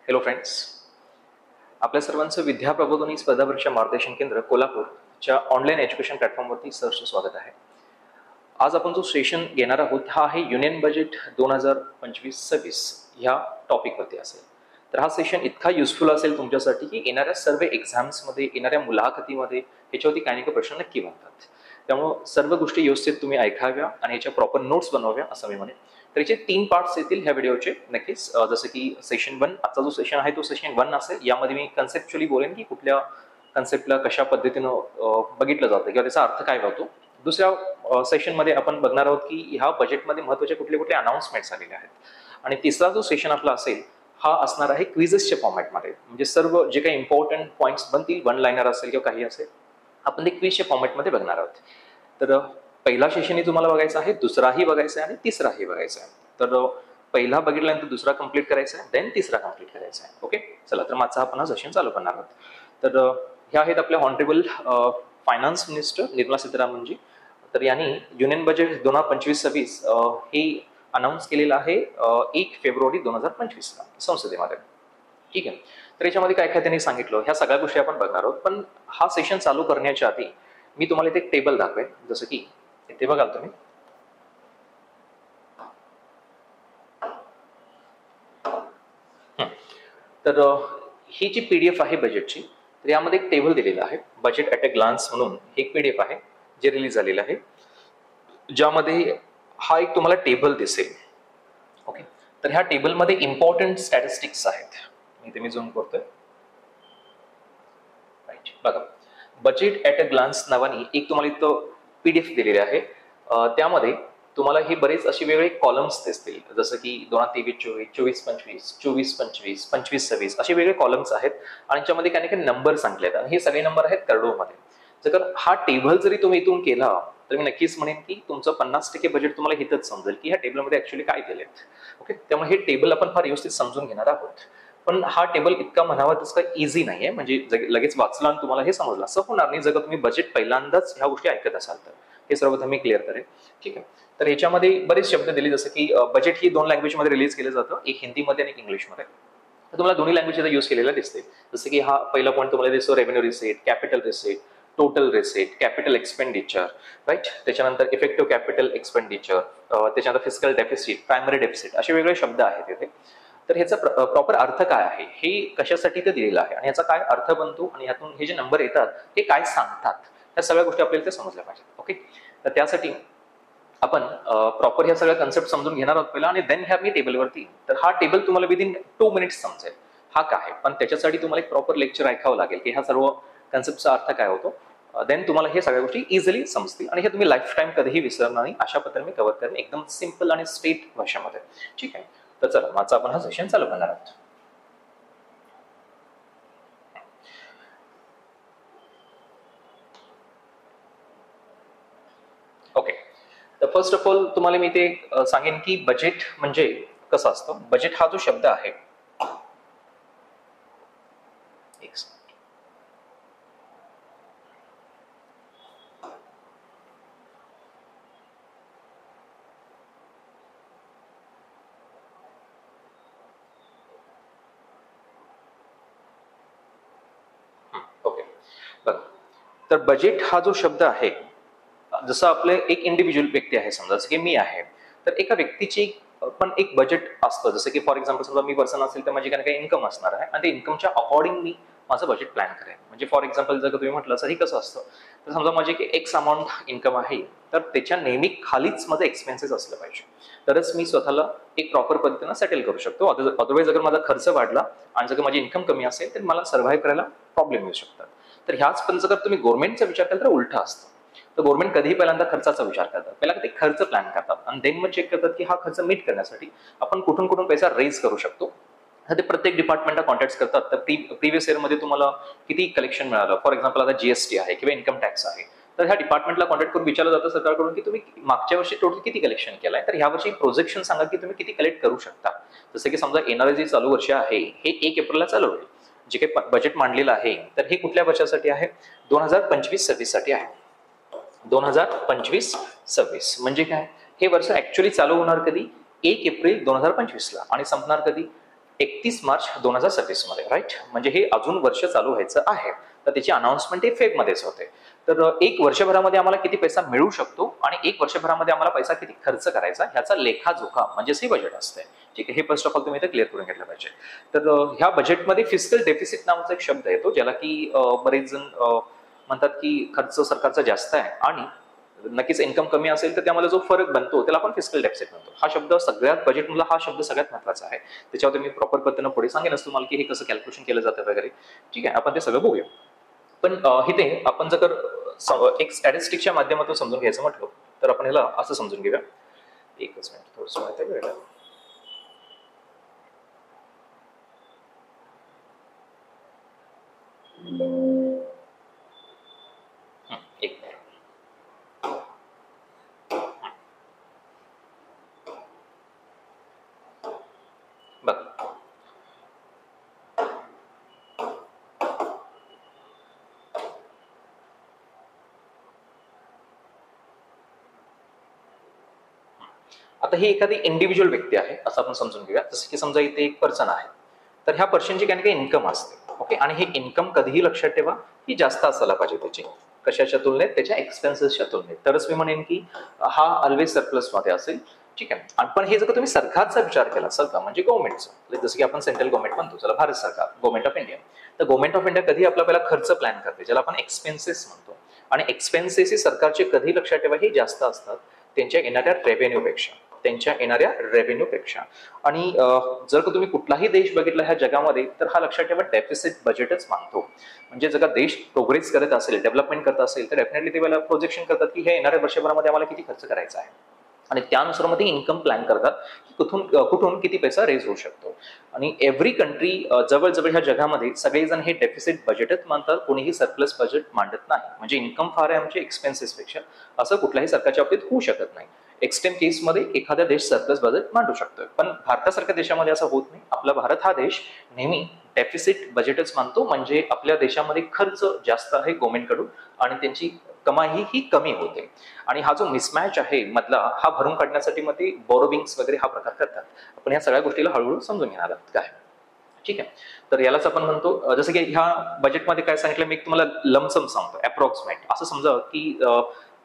Hello friends, आपल्या सर्वांचं विद्या प्रबोधिनी स्पर्धा परीक्षा मार्गदर्शन केंद्र कोल्हापूरच्या ऑनलाईन एज्युकेशन प्लॅटफॉर्मवरती सहर्ष स्वागत आहे. आज आपण जो सेशन घेणार आहोत हा आहे युनियन बजेट 2025-26 ह्या टॉपिकवरती असेल. तर हा सेशन इतका युजफुल असेल तुमच्यासाठी की येणाऱ्या सर्व एक्झाम्समध्ये, येणाऱ्या मुलाखतीमध्ये ह्याच्यावरती काही ना प्रश्न नक्की बनतात. त्यामुळं सर्व गोष्टी व्यवस्थित तुम्ही ऐकाव्या आणि ह्याच्या प्रॉपर नोट्स बनवाव्या असं मी म्हणेन. तर याचे 3 पार्ट्स येतील ह्या व्हिडिओचे नक्कीच. जसं की सेशन 1, आजचा जो सेशन आहे तो सेशन 1 असेल. यामध्ये मी कन्सेप्च्युअली बोलेन की कुठल्या कन्सेप्टला कशा पद्धतीनं बघितलं जातं किंवा त्याचा अर्थ काय होतो. दुसऱ्या सेशनमध्ये आपण बघणार आहोत की ह्या बजेटमध्ये महत्त्वाचे कुठले कुठले अनाउन्समेंट्स आलेले आहेत. आणि तिसरा जो सेशन आपला असेल हा असणार आहे क्विझेसच्या फॉर्मॅटमध्ये. म्हणजे सर्व जे काही इम्पॉर्टंट पॉईंट्स बनतील, वन लाईनर असेल किंवा काही असेल, आपण ते क्विझच्या फॉर्मॅटमध्ये बघणार आहोत. तर पहिला सेशनही तुम्हाला बघायचा आहे, दुसराही बघायचा आहे आणि तिसराही बघायचा आहे. तर पहिला बघितल्यानंतर दुसरा कंप्लीट करायचा आहे, देन तिसरा कंप्लीट करायचा आहे. ओके, चला तर माझा आपण हा सेशन चालू करणार आहोत. तर ह्या आहेत आपल्या ऑनरेबल फायनान्स मिनिस्टर निर्मला सीतारामनजी. तर यांनी युनियन बजेट 2025-26 हे अनाऊन्स केलेलं आहे 1 फेब्रुवारी 2025ला संसदेमध्ये. ठीक आहे. तर याच्यामध्ये काय काय त्यांनी सांगितलं ह्या सगळ्या गोष्टी आपण बघणार आहोत. पण हा सेशन चालू करण्याच्या आधी मी तुम्हाला इथे एक टेबल दाखवेन. जसं की इथे बघाल तुम्ही, तर ही जी पीडीएफ आहे बजेटची, तर यामध्ये एक टेबल दिलेलं आहे बजेट ॲट अ ग्लान्स म्हणून. एक पीडीएफ आहे जे रिलीज झालेलं आहे, ज्यामध्ये हा एक तुम्हाला टेबल दिसेल. ओके, तर ह्या टेबलमध्ये इम्पॉर्टंट स्टॅटिस्टिक्स आहेत. इथे मी झूम करतोय. बघा, बजेट ॲट अ ग्लान्स नावाने एक तुम्हाला इथं पीडीएफ दिलेले आहे. त्यामध्ये तुम्हाला हे बरेच असे वेगळे कॉलम्स दिसतील. जसं की 2023-24, 24-25, 24-25, 25-26 असे वेगळे कॉलम्स आहेत. आणि त्याच्यामध्ये काही काही नंबर सांगलेत आणि हे सगळे नंबर आहेत करोडोमध्ये. जर हा टेबल जरी तुम्ही इथून केला तर मी नक्कीच म्हणेन की तुमचं 50% बजेट तुम्हाला इथंच समजेल की ह्या टेबलमध्ये ऍक्च्युअली काय दिलेत. ओके, त्यामुळे हे टेबल आपण फार व्यवस्थित समजून घेणार आहोत. पण हा टेबल इतका म्हणावा तसं इझी नाहीये. म्हणजे लगेच वाचला आणि तुम्हाला हे समजलं असं होणार नाही जर तुम्ही बजेट पहिल्यांदाच ह्या गोष्टी ऐकत असाल तर. हे सर्वप्रथम मी क्लिअर करेन. ठीक आहे. तर ह्याच्यामध्ये बरेच शब्द दिले, जसं की बजेट ही 2 लँग्वेजमध्ये रिलीज केलं जातं, एक हिंदीमध्ये आणि एक इंग्लिशमध्ये. तर तुम्हाला दोन्ही लँग्वेज इथं यूज केलेला दिसते. जसं की हा पहिला पॉईंट तुम्हाला दिसतो revenue receipt, capital receipt, total receipt, capital expenditure, right. त्याच्यानंतर इफेक्टिव्ह कॅपिटल एक्सपेंडिचर, त्याच्यानंतर फिस्कल डेफिसिट, प्रायमरी डेफिसिट, असे वेगळे शब्द आहेत तिथे. तर ह्याचा प्रॉपर अर्थ काय आहे, हे कशासाठी ते दिलेलं आहे आणि याचा काय अर्थ बनतो आणि यातून हे जे नंबर येतात हे काय सांगतात, या सगळ्या गोष्टी आपल्याला ते समजल्या पाहिजेत. ओके, तर त्यासाठी आपण प्रॉपर ह्या सगळ्या कन्सेप्ट समजून घेणार आहोत पहिला आणि देन ह्या मी टेबलवरती. तर हा टेबल तुम्हाला विदिन 2 मिनिट्स समजेल हा काय आहे. पण त्याच्यासाठी तुम्हाला एक प्रॉपर लेक्चर ऐकावं लागेल की ह्या सर्व कन्सेप्टचा अर्थ काय होतो. देन तुम्हाला हे सगळ्या गोष्टी इझिली समजतील आणि हे तुम्ही लाईफ टाईम कधीही विसरणार नाही. अशा पद्धतीने मी कव्हर करेन एकदम सिम्पल आणि स्ट्रेट भाषेमध्ये. ठीक आहे. तर चला माझा आपण हा सेशन चालू करणार आहोत. ओके, तर फर्स्ट ऑफ ऑल तुम्हाला मी ते सांगेन की बजेट म्हणजे कसं असतं. बजेट हा जो शब्द आहे, ओके बघा, तर बजेट हा जो शब्द आहे, जसं आपले एक इंडिव्हिज्युअल व्यक्ती आहे, समजा जसं की मी आहे, तर एका व्यक्तीची पण एक बजेट असतं. जसं की फॉर एक्झाम्पल समजा मी पर्सन असेल तर माझी काही इन्कम असणार आहे आणि त्या इन्कमच्या अकॉर्डिंग मी माझं बजेट प्लॅन करेन. म्हणजे फॉर एक्झाम्पल जर तुम्ही म्हटलं सर हे कसं असतं, तर समजा माझी एक्स अमाऊंट इन्कम आहे, तर त्याच्या नेहमी खालीच माझं एक्सपेन्सेस असलं पाहिजे, तरच मी स्वतःला एक प्रॉपर पद्धतीनं सेटल करू शकतो. अदरवाईज अगर माझा खर्च वाढला आणि जर माझी इन्कम कमी असेल तर मला सर्व्हाइव्ह करायला प्रॉब्लेम येऊ शकतात. तर ह्याच पण जर तुम्ही गव्हर्नमेंटचा विचार केला तर उलटा असतं. तर गव्हर्नमेंट कधीही पहिल्यांदा खर्चाचा विचार करतात, पहिला ते खर्च प्लॅन करतात आणि देन मग चेक करतात की हा खर्च मीट करण्यासाठी आपण कुठून कुठून पैसा रेज करू शकतो. ते प्रत्येक डिपार्टमेंटला कॉन्टॅक्ट करतात. तर प्रिव्हियस इयरमध्ये तुम्हाला किती कलेक्शन मिळालं, फॉर एक्झाम्पल आता जीएसटी आहे किंवा इन्कम टॅक्स आहे, तर ह्या डिपार्टमेंटला कॉन्टॅक्ट करून विचारलं जातं सरकारकडून की तुम्ही मागच्या वर्षी टोटल किती कलेक्शन केलंय, तर ह्या वर्षी प्रोजेक्शन सांगा की तुम्ही किती कलेक्ट करू शकता. जसं की समजा येणारे जे चालू वर्ष आहे हे 1 एप्रिलला चालू होईल. जे काही बजेट मांडलेलं आहे तर हे कुठल्या वर्षासाठी आहे, 2025-26 साठी आहे. 2025-26 म्हणजे काय, हे वर्ष ऍक्च्युअली चालू होणार कधी, 1 एप्रिल 2025ला आणि संपणार कधी, 31 मार्च 2026 मध्ये, राईट. म्हणजे हे अजून वर्ष चालू व्हायचं आहे, तर त्याची अनाउन्समेंट हे फेबमध्येच होते. तर एक वर्षभरामध्ये आम्हाला किती पैसा मिळू शकतो आणि एक वर्षभरामध्ये आम्हाला पैसा किती खर्च करायचा ह्याचा लेखाजोखा म्हणजेच हे बजेट असते. ठीक आहे, हे फर्स्ट ऑफ ऑल तुम्ही इथे क्लिअर करून घेतलं पाहिजे. तर ह्या बजेटमध्ये फिस्कल डेफिसिट नावाचा एक शब्द येतो, ज्याला की बरेच जण म्हणतात की खर्च सरकारचा जास्त आहे आणि नक्कीच इन्कम कमी असेल तर त्यामध्ये जो फरक बनतो त्याला आपण फिस्कल डेफिसिट म्हणतो. हा शब्द सगळ्यात बजेटमधला हा शब्द सगळ्यात महत्त्वाचा आहे. त्याच्यावर मी प्रॉपर पद्धतीने पुढे सांगेनच तुम्हाला की हे कसं कॅल्क्युलेशन केलं जातं वगैरे. ठीक आहे, आपण ते सगळं बघूया. पण इथे आपण जर एक स्टॅटिस्टिक्सच्या माध्यमातून समजून घ्यायचं म्हटलं तर आपण ह्याला असं समजून घेऊया. एकच मिनिट, थोडंसं माहिती आहे वेळ. एक मिनिट बघ. आता ही एखादी इंडिव्हिज्युअल व्यक्ती आहे असं आपण समजून घेऊया. जसं की समजा इथे एक पर्सन आहे, तर ह्या पर्सनची काही ना काही इन्कम असते. ओके, आणि हे इन्कम कधीही लक्षात ठेवा ही जास्त असायला पाहिजे त्याची, कशाच्या तुलनेत, त्याच्या एक्सपेन्सेसच्या तुलनेत. तरच मी म्हणेन की हा ऑलवेज सरप्लस मध्ये असेल. ठीक आहे, आणि पण हे जर तुम्ही सरकारचा विचार केला सरकार म्हणजे गव्हर्नमेंटचा, जसं की आपण सेंट्रल गव्हर्नमेंट म्हणतो, चला भारत सरकार, गव्हर्नमेंट ऑफ इंडिया. तर गव्हर्नमेंट ऑफ इंडिया कधी आपला पहिला खर्च प्लॅन करते ज्याला आपण एक्सपेन्सेस म्हणतो, आणि एक्सपेन्सेस हे सरकारचे कधी लक्षात ठेवा हे जास्त असतात त्यांच्या येणाऱ्या रेव्हेन्यू पेक्षा. आणि जर का तुम्ही कुठलाही देश बघितला ह्या जगामध्ये तर हा लक्षात ठेवा डेफिसिट बजेटच मानतो. म्हणजे जर का देश प्रोग्रेस करत असेल, डेव्हलपमेंट करत असेल तर डेफिनेटली ते वेळेला प्रोजेक्शन करतात की हे येणाऱ्या वर्षभरामध्ये आम्हाला किती खर्च करायचा आहे, आणि त्यानुसार मध्ये इन्कम प्लॅन करतात की कुठून किती पैसा रेज होऊ शकतो. आणि एव्हरी कंट्री जवळजवळ ह्या जगामध्ये सगळेजण हे डेफिसिट बजेटच मानतात, कोणीही सरप्लस बजेट मांडत नाही. म्हणजे इन्कम फार आहे आमच्या एक्सपेन्सेसपेक्षा, असं कुठल्याही सरकारच्या बाबतीत होऊ शकत नाही. एक्स्ट्रीम केसमध्ये एखादा देश सरप्लस बजेट मांडू शकतोय, पण भारतासारख्या देशामध्ये असं होत नाही. आपला भारत हा देश नेहमी डेफिसिट बजेटच मानतो. म्हणजे आपल्या देशामध्ये खर्च जास्त आहे गव्हर्नमेंटकडून आणि त्यांची कमाई ही कमी होते. आणि हा जो मिसमॅच आहे मधला हा भरून काढण्यासाठी मग ते बोरोविंग्स वगैरे हा प्रकार करतात. आपण या सगळ्या गोष्टीला हळूहळू समजून घेणार आहोत काय. ठीक आहे, तर यालाच आपण म्हणतो, जसं की ह्या बजेटमध्ये काय सांगितलं मी तुम्हाला लमसम सांगतो, अप्रॉक्सिमेट. असं समजा की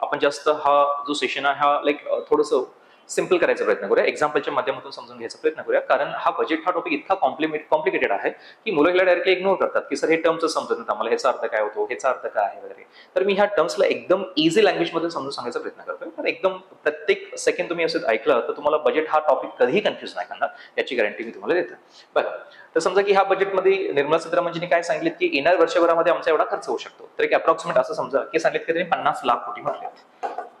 आपण जास्त हा जो सेशन आहे हा लाईक थोडंसं सिंपल करायचा प्रयत्न करूया, एक्झाम्पलच्या माध्यमातून समजून घ्यायचा प्रयत्न करूया. कारण हा बजेट हा टॉपिक इतका कॉम्प्लिकेटेड आहे की मुलं ह्याला डायरेक्टली इग्नोर करतात की सर हे टर्म्स समजत नाही आम्हाला, ह्याचा अर्थ काय होतो, ह्याचा अर्थ काय आहे वगैरे. तर मी ह्या टर्म्सला एकदम इझी लँग्वेजमध्ये समजून सांगायचा प्रयत्न करतोय. तर एकदम प्रत्येक सेकंड तुम्ही असं ऐकलं तर तुम्हाला बजेट हा टॉपिक कधीही कन्फ्युज नाही करणार याची गॅरंटी मी तुम्हाला देतो. बघा, तर समजा की ह्या बजेटमध्ये निर्मला सीतारामनजींनी काय सांगितलं की येणाऱ्या वर्षभरामध्ये आमचा एवढा खर्च होऊ शकतो. तर एक अप्रॉक्सिमेट असं समजा की सांगितलं की त्यांनी 50 लाख कोटी म्हटले.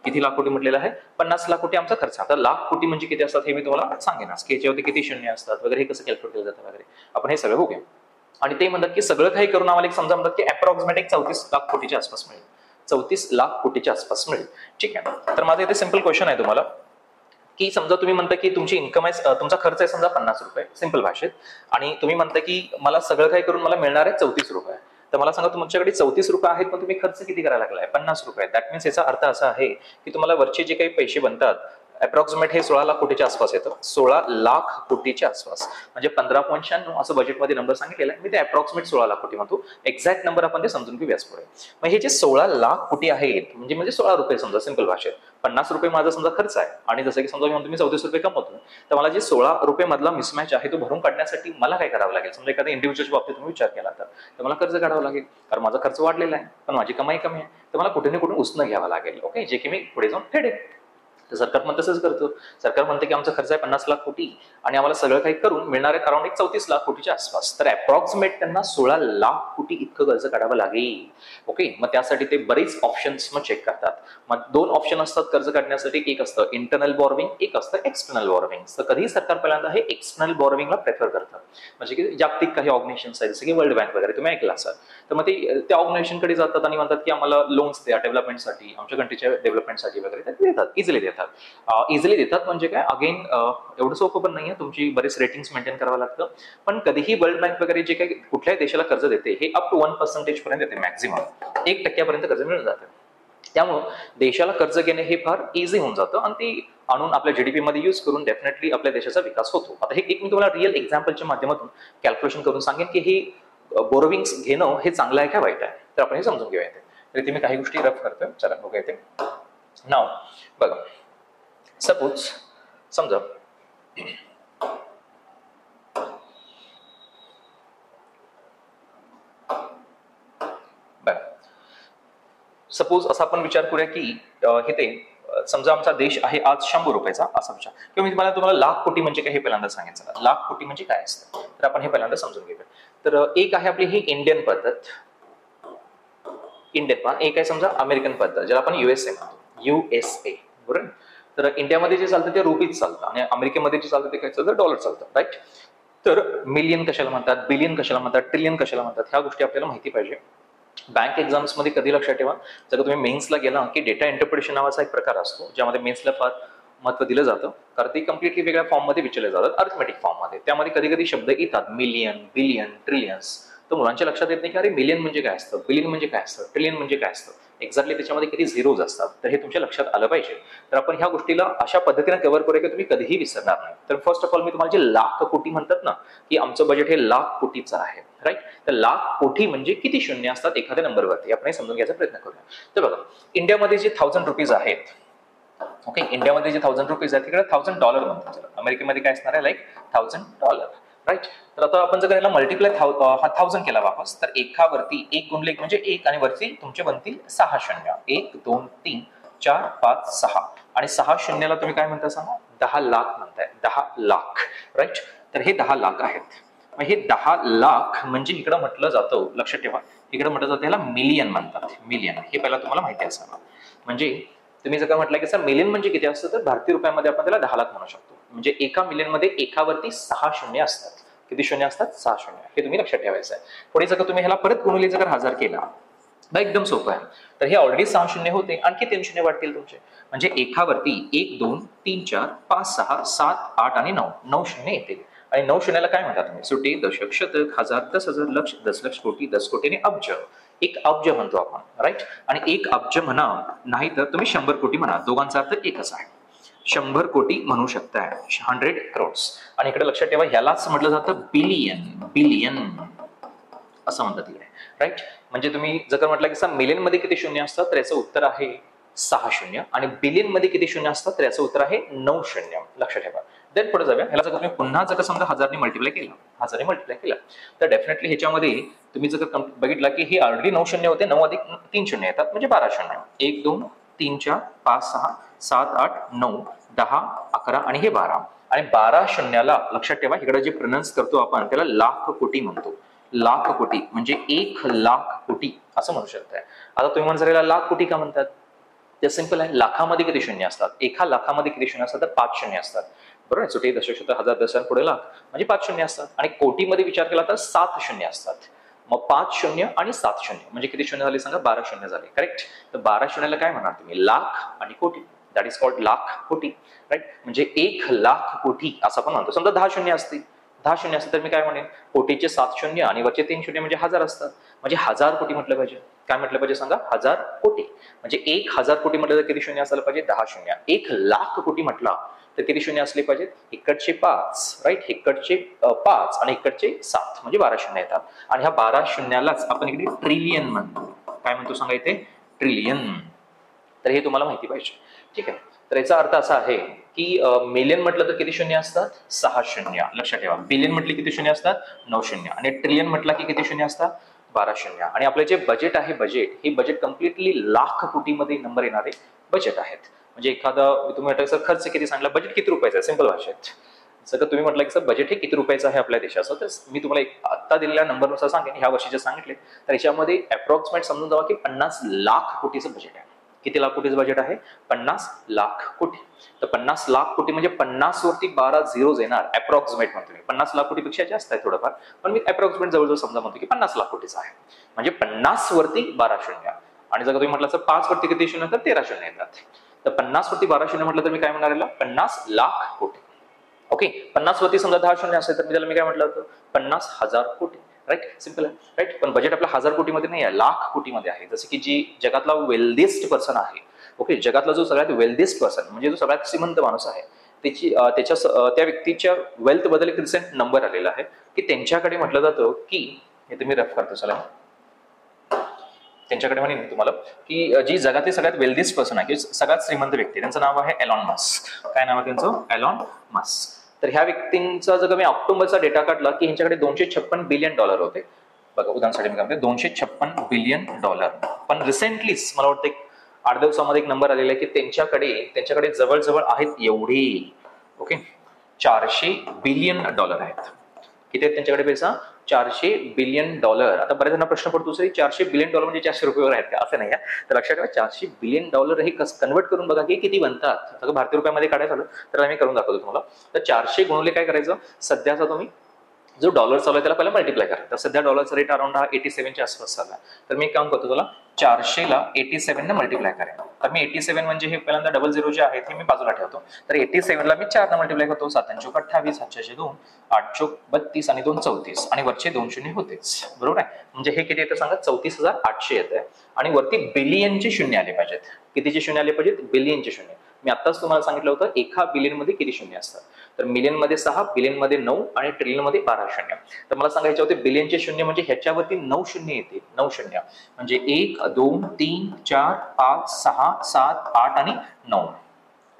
किती लाख कोटी म्हटलेलं आहे? 50 लाख कोटी आमचा खर्च. आता लाख कोटी म्हणजे किती असतात हे मी तुम्हाला सांगेनच की याच्यावरती किती शून्य असतात वगैरे, हे कसं कॅल्क्युलेट केलं जातं वगैरे, आपण हे सगळं बघूया. आणि ते म्हणतात की सगळं काही करून आम्हाला एक समजा म्हणतात की अप्रॉक्सिमेट एक 34 लाख कोटीच्या आसपास मिळेल. 34 लाख कोटीच्या आसपास मिळेल. ठीक आहे, तर माझं इथे सिंपल क्वेश्चन आहे तुम्हाला की समजा तुम्ही म्हणता की तुमची इन्कम आहे, तुमचा खर्च आहे समजा 50 रुपये सिंपल भाषेत, आणि तुम्ही म्हणता की मला सगळं काही करून मला मिळणार आहे 34 रुपये. तर मला सांगा तुमच्याकडे 34 रुपये आहेत पण तुम्ही खर्च किती करायला लागलाय? 50 रुपये. दॅट मीन्स याचा अर्थ असा आहे की तुम्हाला वरचे जे काही पैसे बनतात अप्रॉक्सिमेट हे 16 लाख कोटीच्या आसपास येतं. 16 लाख कोटीच्या आसपास म्हणजे 15.96 असं बजेटमध्ये नंबर सांगितलेला आहे. मी ते अप्रॉक्सिमेट 16 लाख कोटी म्हणतो. एक्झॅक्ट नंबर आपण ते समजून घेऊयाच पुढे. मग हे जे 16 लाख कोटी आहेत म्हणजे 16 रुपये समजा सिंपल भाषेत, 50 रुपये माझा समजा खर्च आहे आणि जसं की समजा मी म्हणतो मी 34 रुपये कमवतो, तर मला जे 16 रुपये मधला मिसमॅच आहे तो भरून काढण्यासाठी मला काय करावं लागेल? समजा एखाद्या इंडिव्हिज्युअलच्या बाबतीत तुम्ही विचार केला तर मला कर्ज काढावं लागेल, कारण माझा खर्च वाढलेला आहे पण माझी कमाई कमी आहे. तर मला कुठे ना कुठून उसणं घ्यावं लागेल. ओके, जे की मी पुढे जाऊन फेडेल. तर सरकार पण तसंच करतो. सरकार म्हणते की आमचा खर्च आहे 50 लाख कोटी आणि आम्हाला सगळं काही करून मिळणार आहे अराउंड 34 लाख कोटीच्या आसपास. तर अप्रॉक्सिमेट त्यांना 16 लाख कोटी इतकं कर्ज काढावं लागेल. ओके, मग त्यासाठी ते बरेच ऑप्शन्स मग चेक करतात. मग 2 ऑप्शन असतात कर्ज काढण्यासाठी, एक असतं इंटरनल बॉरोविंग, एक असतं एक्सटर्नल बॉरोविंग. तर कधीही सरकार पहिल्यांदा हे एक्सटर्नल बॉरोविंगला प्रेफर करतात. म्हणजे की जागतिक काही ऑर्गनायझेशन्स आहेत जसं की वर्ल्ड बँक वगैरे तुम्ही ऐकलं असाल, तर मग ते त्या ऑर्गनायझेशनकडे जातात आणि म्हणतात की आम्हाला लोन्स द्या डेव्हलपमेंटसाठी, आमच्या कंट्रीच्या डेव्हलपमेंटसाठी वगैरे. ते देतात, इझिली देतात. म्हणजे काय अगेन एवढं सोपं पण नाहीये, तुमची बरेच रेटिंग्स मेंटेन करावं लागतं. पण कधीही वर्ल्ड बँक वगैरे जे काही कुठल्याही देशाला कर्ज देते हे अप टू 1% पर्यंत देते, मॅक्झिमम 1% कर्ज मिळून जातं. त्यामुळं देशाला कर्ज घेणे हे फार इझी होऊन जातं आणि ती आणून आपल्या जीडीपी मध्ये यूज करून डेफिनेटली आपल्या देशाचा विकास होतो. आता हे एक मी तुम्हाला रिअल एक्झाम्पलच्या माध्यमातून कॅल्क्युलेशन करून सांगेन की हे बोरोविंग्स घेणं हे चांगलं आहे का वाईट आहे, तर आपण हे समजून घेऊया. तर इथे मी काही गोष्टी रफ करतोय, चला बघूया इथे. नाव बघा, सपोज समजा सपोज असा आपण विचार करूया की इथे समजा आमचा देश आहे आज 100 रुपयाचा असा विचार, किंवा मी तुम्हाला लाख कोटी म्हणजे काय हे पहिल्यांदा सांगायचं. लाख कोटी म्हणजे काय असतं तर आपण हे पहिल्यांदा समजून घेऊया. तर एक आहे आपली ही इंडियन पद्धत, एक आहे समजा अमेरिकन पद्धत ज्याला आपण युएसए म्हणतो, युएसए बरोबर. तर इंडियामध्ये जे चालतं ते रुपीज चालतं आणि अमेरिकेमध्ये जे चालतं ते काय चालतं, डॉलर चालतं, राईट. तर मिलियन कशाला म्हणतात, बिलियन कशाला म्हणतात, ट्रिलियन कशाला म्हणतात, ह्या गोष्टी आपल्याला माहिती पाहिजे. बँक एक्झाम्स मध्ये कधी लक्षात ठेवा, जर तुम्ही मेन्सला गेला की डेटा इंटरप्रिटेशन नावाचा एक प्रकार असतो ज्यामध्ये मेन्सला फार महत्व दिलं जातं, कारण ते कम्प्लिटली वेगळ्या फॉर्म मध्ये विचारले जातात, अर्थमॅटिक फॉर्म मध्ये. त्यामध्ये कधी कधी शब्द येतात मिलियन, बिलियन, ट्रिलियन्स, तर मुलांच्या लक्षात येत नाही की अरे मिलियन म्हणजे काय असतं, बिलियन म्हणजे काय असतं, ट्रिलियन म्हणजे काय असतं, एक्झॅक्टली त्याच्यामध्ये किती झिरोज असतात. तर हे तुमच्या लक्षात आलं पाहिजे. तर आपण ह्या गोष्टीला अशा पद्धतीने कव्हर करूया की तुम्ही कधीही विसरणार नाही. तर फर्स्ट ऑफ ऑल मी तुम्हाला जे लाख कोटी म्हणतात ना, की आमचं बजेट हे लाख कोटीचं आहे, राईट. तर लाख कोटी म्हणजे किती शून्य असतात एखाद्या नंबरवरती, आपण हे समजून घ्यायचा प्रयत्न करूया. तर बघा, इंडियामध्ये जे 1000 रुपीज आहेत, ओके, इंडियामध्ये जे 1000 रुपीज आहेत तिकडे $1000 म्हणतात. अमेरिकेमध्ये काय असणार आहे, लाईक $1000, राईट. तर आता आपण जर याला मल्टिप्लाय 1000 केला वापस, तर एकावरती 1 गुणले 1 म्हणजे 1 आणि वरती तुमचे बनतील 6 शून्य, 1 2 3 4 5 6 आणि 6 शून्याला तुम्ही काय म्हणता सांगा, 10 लाख म्हणताय, 10 लाख, राईट. तर हे 10 लाख आहेत. मग हे 10 लाख म्हणजे इकडं म्हटलं जातं, लक्षात ठेवा, इकडे म्हटलं जातं याला मिलियन म्हणतात, मिलियन. हे पहिला तुम्हाला माहिती असावं. म्हणजे तुम्ही जर का म्हटलं की सर मिलियन म्हणजे किती असतं, तर भारतीय रुपयामध्ये आपण त्याला 10 लाख म्हणू शकतो. म्हणजे एका मिलियन मध्ये एकावरती 6 शून्य असतात. किती शून्य असतात, 6 शून्य. हे तुम्ही लक्षात ठेवायचं आहे. पुढे जर तुम्ही ह्याला परत गुणले जर 1000 केला, एकदम सोपं आहे. तर हे ऑलरेडी 6 शून्य होते, आणखी 3 शून्य वाढतील तुमचे. म्हणजे एकावरती 1 2 3 4 5 6 7 8 आणि 9 शून्य येतील. आणि 9 शून्याला काय म्हणतात तुम्ही, सुटे, दशक, शतक, हजार, 10,000, लक्ष, 10 लक्ष, कोटी, 10 कोटी आणि अब्ज. 1 अब्ज म्हणतो आपण, राईट. आणि 1 अब्ज म्हणा, नाही तर तुम्ही 100 कोटी म्हणा, दोघांचा अर्थ एकच आहे. 100 कोटी म्हणू शकताय, 100 crores. आणि इकडे लक्षात ठेवा, ह्यालाच म्हटलं जातं बिलियन, बिलियन असं म्हणतात इकडे, राईट. म्हणजे तुम्ही जर म्हटलं की सर मिलियन मध्ये किती शून्य असतात, तर याचं उत्तर आहे 6 शून्य. आणि बिलियन मध्ये किती शून्य असतात, तर याचं उत्तर आहे 9 शून्य. लक्षात ठेवा. देन पुढे जाऊया. ह्याला जर तुम्ही पुन्हा जर समजा 1000 ने मल्टिप्लाय केला, तर डेफिनेटली ह्याच्यामध्ये तुम्ही जर बघितला की हे ऑलरेडी 9 शून्य होते, 9 अधिक 3 शून्य येतात म्हणजे 12 शून्य. 1 2 3 4 5 6 7 8 9 10 11 आणि हे 12. आणि 12 शून्याला लक्षात ठेवा, इकडे जे प्रोनाउन्स करतो आपण त्याला लाख कोटी म्हणतो. लाख कोटी म्हणजे 1 लाख कोटी असं म्हणू शकताय. आता तुम्ही म्हणता याला लाख कोटी का म्हणतात, ते सिंपल आहे. लाखामध्ये किती शून्य असतात, एका लाखामध्ये किती शून्य असतात, तर 5 शून्य असतात, बरोबर. सुटे, दशक, शतक, हजार, दशक, पुढे लाख म्हणजे 5 शून्य असतात. आणि कोटीमध्ये विचार केला तर 7 शून्य असतात. मग 5 शून्य आणि 7 शून्य म्हणजे किती शून्य झाले सांगा, 12 शून्य झाले, करेक्ट. तर 12 शून्याला काय म्हणणार तुम्ही, लाख आणि कोटी, दॅट इज कॉल्ड लाख कोटी, राईट. म्हणजे 1 लाख कोटी असं आपण म्हणतो. समजा 10 शून्य असते, 10 शून्य असते तर मी काय म्हणेन, कोटीचे 7 शून्य आणि वरचे 3 शून्य म्हणजे 1000 असतात. म्हणजे 1000 कोटी म्हटलं पाहिजे. काय म्हटलं पाहिजे सांगा, 1000 कोटी. म्हणजे 1000 कोटी म्हटलं तर किती शून्य असायला पाहिजे, 10 शून्य. 1 लाख कोटी म्हटला तर किती शून्य असले पाहिजेत, इकडचे 5, राईट, इकडचे 5 आणि इकडचे 7 म्हणजे 12 शून्य येतात. आणि ह्या 12 शून्यालाच आपण इकडे ट्रिलियन म्हणतो. काय म्हणतो सांगा इथे, ट्रिलियन. तर हे तुम्हाला माहिती पाहिजे, ठीक आहे. तर याचा अर्थ असा आहे की मिलियन म्हटलं तर किती शून्य असतात, 6 शून्य. लक्षात ठेवा. बिलियन म्हटले किती शून्य असतात, 9 शून्य. आणि ट्रिलियन म्हटलं की किती शून्य असतात, 12 शून्य. आणि आपले जे बजेट आहे, हे बजेट कम्प्लिटली लाख कोटीमध्ये नंबर येणारे बजेट आहेत. म्हणजे एखादा तुम्ही म्हटलं सर खर्च किती सांगला, बजेट किती रुपयाचं आहे, सिंपल भाषेत. जर तुम्ही म्हटलं की सर बजेट हे किती रुपयाचं आहे आपल्या देशाचं, तर मी तुम्हाला आता दिलेल्या नंबरनुसार सांगेन, ह्या वर्षीचे सांगितले तर याच्यामध्ये अप्रॉक्सिमेट समजून जावा की 50 लाख कोटीचं बजेट आहे. किती लाख कोटीचं बजेट आहे, 50 लाख कोटी. तर 50 लाख कोटी म्हणजे 50 वरती 12 झिरोज येणार, अप्रॉक्सिमेट म्हणतो मी. 50 लाख कोटीपेक्षा जास्त आहे थोडंफार, पण मी अप्रॉक्सिमेट जवळजवळ समजा म्हणतो की 50 लाख कोटीचं आहे. म्हणजे 50 वरती 12 शून्य. आणि जर तुम्ही म्हटलं तर 5 वरती किती शून्य तर 13 शून्य येतात. तर 50 वरती 12 शून्य म्हटलं तर मी काय म्हणणार याला, 50 लाख कोटी. ओके. 50 वरती समजा 10 शून्य असेल तर मी काय म्हटलं होतं, 50,000 कोटी, राईट, सिम्पल आहे राईट. पण बजेट आपला 1000 कोटीमध्ये नाही आहे, लाख कोटीमध्ये आहे. जसं की जी जगातला वेल्दीस्ट पर्सन आहे, ओके, जगातला जो सगळ्यात वेल्दीस्ट पर्सन म्हणजे जो सगळ्यात श्रीमंत माणूस आहे, त्या व्यक्तीच्या वेल्थ बद्दल एक रिसेंट नंबर आलेला आहे की त्यांच्याकडे म्हटलं जातं की, हे तुम्ही रेफ करतो चला, त्यांच्याकडे म्हणेन तुम्हाला की जी जगातली सगळ्यात वेल्दीस्ट पर्सन आहे, सगळ्यात श्रीमंत व्यक्ती, त्यांचं नाव आहे एलॉन मस्क. काय नाव आहे त्यांचं? Elon Musk. तर ह्या व्यक्तींचा जर मी ऑक्टोबरचा डेटा काढला की ह्यांच्याकडे $256 बिलियन होते. बघा उदाहरणासाठी मी काय $256 बिलियन. पण रिसेंटलीच मला वाटतं 8 दिवसामध्ये एक नंबर आलेला आहे की त्यांच्याकडे जवळजवळ आहेत एवढे, ओके, $400 बिलियन आहेत. किती आहेत त्यांच्याकडे पैसा? $400 बिलियन. आता बऱ्याच जणांना प्रश्न पडतो सर, $400 बिलियन म्हणजे 400 रुपयावर आहेत का? असं नाही आहे. तर लक्षात ठेवा, $400 बिलियन हे कन्वर्ट करून बघा की किती बनतात. आता भारतीय रुपयामध्ये काढायचं झालं तर आम्ही करून दाखवतो तुम्हाला. तर 400 गुणिले काय करायचं, सध्याचा तुम्ही जो डॉलर चालू आहे त्याला पहिला मल्टिप्लाय करा. तर सध्या डॉलरचा रेट अराउंड 87च्या आसपास चालला. तर मी एक काम करतो, तुला 400ला 87 मल्टिप्लाय करेन. तर मी 87 म्हणजे हे पहिल्यांदा डबल झिरो जे आहेत हे मी बाजूला ठेवतो. तर 87ला मी 4 मल्टिप्लाय करतो. 7 चोक 28, 7 2, 8 चोक 32 आणि 2 34 आणि वरचे 2 शून्य होतेच, बरोबर आहे. म्हणजे हे किती येतं सांगा? 34,800 येत आहे. आणि वरती बिलियनचे शून्य आले पाहिजेत. कितीचे शून्य आले पाहिजेत? बिलियनचे शून्य. मी आत्ताच तुम्हाला सांगितलं होतं एका बिलियन मध्ये किती शून्य असतात. तर मिलियन मध्ये 6, बिलियन मध्ये 9 आणि ट्रिलियन मध्ये 12 शून्य. तर मला सांगायचे होते बिलियनचे शून्य म्हणजे ह्याच्यावरती 9 शून्य येते. 9 शून्य म्हणजे 1 2 3 4 5 6 7 8 आणि 9.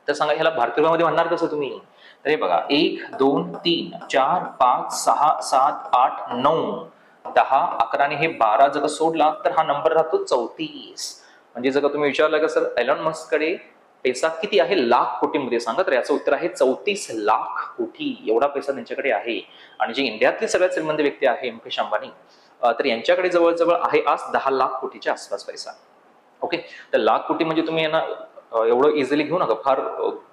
तर सांगा ह्याला भारतीय रुपयामध्ये म्हणणार कसं तुम्ही? तर हे बघा, 1 2 3 4 5 6 7 8 9 10 11 आणि हे 12 जर सोडला तर हा नंबर राहतो 34. म्हणजे जर तुम्ही विचारलं का सर एलॉन मस्क कडे पैसा किती आहे लाख कोटीमध्ये सांगा, तर याचं उत्तर आहे 34 लाख कोटी. एवढा पैसा त्यांच्याकडे आहे. आणि जी इंडियातली सगळ्यात श्रीमंत व्यक्ती आहे मुकेश अंबानी, तर यांच्याकडे जवळजवळ आहे आज 10 लाख कोटीच्या आसपास पैसा. ओके, तर लाख कोटी म्हणजे तुम्ही यांना एवढं इझिली घेऊ नका. फार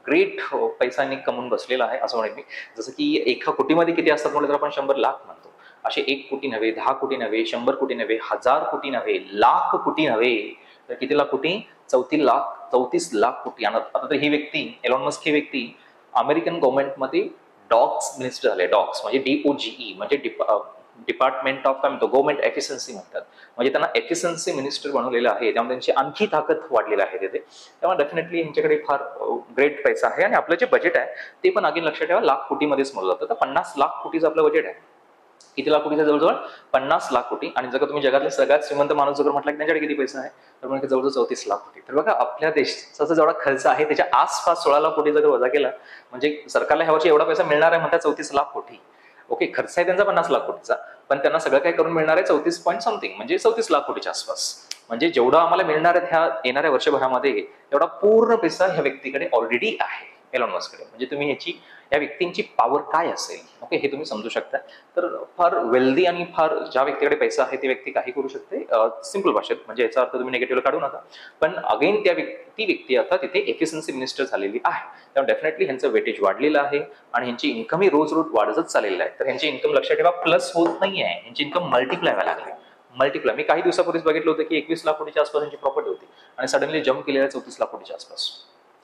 ग्रेट पैसा कमवून बसलेला आहे असं म्हणेन मी. जसं की एका कोटीमध्ये किती असतात म्हटलं तर आपण 100 लाख म्हणतो. असे 1 कोटी नव्हे, 10 कोटी नव्हे, 100 कोटी नव्हे, 1000 कोटी नव्हे, लाख कोटी नव्हे, तर किती लाख कोटी? 34 लाख कोटी. आता तर ही व्यक्ती एलॉन मस्क ही व्यक्ती अमेरिकन गव्हर्नमेंटमध्ये डॉग्स मिनिस्टर झाले. डॉग्स म्हणजे DOGE म्हणजे डिपार्टमेंट ऑफ काय म्हणतो, गव्हर्नमेंट एफिशियन्सी म्हणतात. म्हणजे त्यांना एफिशियन्सी मिनिस्टर बनवलेलं आहे. त्यामुळे त्यांची आणखी ताकद वाढलेली आहे तिथे. त्यामुळे डेफिनेटली यांच्याकडे फार ग्रेट पैसा आहे. आणि आपलं जे बजेट आहे ते पण अगेन लक्षात ठेवा लाख कोटीमध्येच मोजलं जातं. तर 50 लाख कोटीचं आपलं बजेट आहे. किती लाख कोटीचा? जवळजवळ 50 लाख कोटी. आणि जर तुम्ही जगातले सगळ्यात श्रीमंत माणूस जर म्हटलं की त्यांच्याकडे किती पैसा आहे, तर म्हणजे जवळजवळ 34 लाख कोटी. तर बघा आपल्या देशाचा जेवढा खर्च आहे त्याच्या आसपास 16 लाख कोटी जर वजा केला म्हणजे सरकारला ह्या वर्षी एवढा पैसा मिळणार आहे म्हणतात 34 लाख कोटी. ओके, खर्च आहे त्यांचा 50 लाख कोटीचा, पण त्यांना सगळं काय करून मिळणार आहे 34 पॉईंट समथिंग म्हणजे 34 लाख कोटीच्या आसपास. म्हणजे जेवढा आम्हाला मिळणार आहे ह्या येणाऱ्या वर्षभरामध्ये एवढा पूर्ण पैसा ह्या व्यक्तीकडे ऑलरेडी आहे, एलॉन मस्ककडे. म्हणजे तुम्ही या व्यक्तींची पॉवर काय असेल, ओके, हे तुम्ही समजू शकता. तर फार वेल्दी आणि फार ज्या व्यक्तीकडे पैसा आहे ती व्यक्ती काही करू शकते सिंपल भाषेत. म्हणजे याचा अर्थ तुम्ही निगेटिव्ह काढू नका. पण अगेन ती व्यक्ती आता तिथे एफिशियन्सी मिनिस्टर झालेली आहे. त्यामुळे डेफिनेटली ह्यांचं वेटेज वाढलेलं आहे आणि ह्यांची इन्कम ही रोज वाढतच चाललेलं आहे. तर ह्यांची इन्कम लक्षात ठेवा प्लस होत नाही आहे, ह्यांची इन्कम मल्टिप्लाय व्हायला लागली. मल्टिप्लाय. मी काही दिवसापूर्वीच बघितलं होतं की 21 लाख कोटीच्या आसपास यांची प्रॉपर्टी होती आणि सडनली जम्प केलेला 34 लाख कोटीच्या आसपास.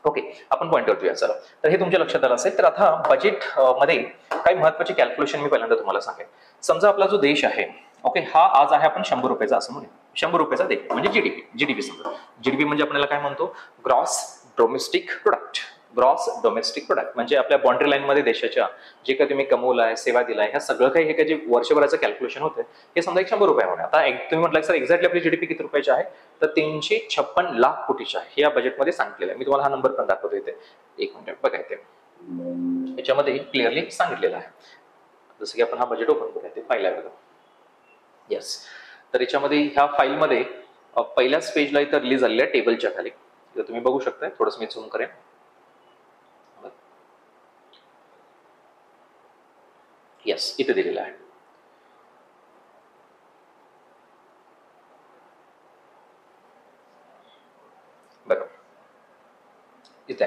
ओके, आपण पॉईंट करतोया चला. तर हे तुमच्या लक्षात आलं असेल. तर आता बजेट मध्ये काही महत्वाची कॅल्क्युलेशन मी पहिल्यांदा तुम्हाला सांगेन. समजा आपला जो देश आहे, ओके, हा आज आहे आपण 100 रुपयाचा असं म्हणूया. 100 रुपयाचा देश म्हणजे जीडीपी समजा. जीडीपी म्हणजे आपल्याला काय म्हणतो? Gross domestic product. Gross domestic product म्हणजे आपल्या बाउंड्री लाईन मध्ये देशाच्या जे काही तुम्ही कमवलं आहे, सेवा दिलाय, ह्या सगळं काही हे काही जे वर्षभराचं कॅल्क्युलेशन होतं हे समजा 100 रुपये होणार. आता तुम्ही म्हटलं सर एक्झॅक्टली आपली जीडीपी किती रुपयाची आहे, तर 356 लाख कोटीची आहे. हे या बजेटमध्ये सांगितलेलं आहे. मी तुम्हाला हा नंबर पण दाखवतो इथे. एक मिनिट बघा, इथे याच्यामध्ये क्लिअरली सांगितलेलं आहे. जसं की आपण हा बजेट ओपन करूया, ते फाईल आहे बघा. येस, तर याच्यामध्ये ह्या फाईलमध्ये पहिल्याच पेजला इथं रिलीज झालेलं आहे टेबलच्या खाली. इथं तुम्ही बघू शकता. थोडंसं मी झूम करेन. येस, इथे दिलेलं आहे. बरोबर, इथे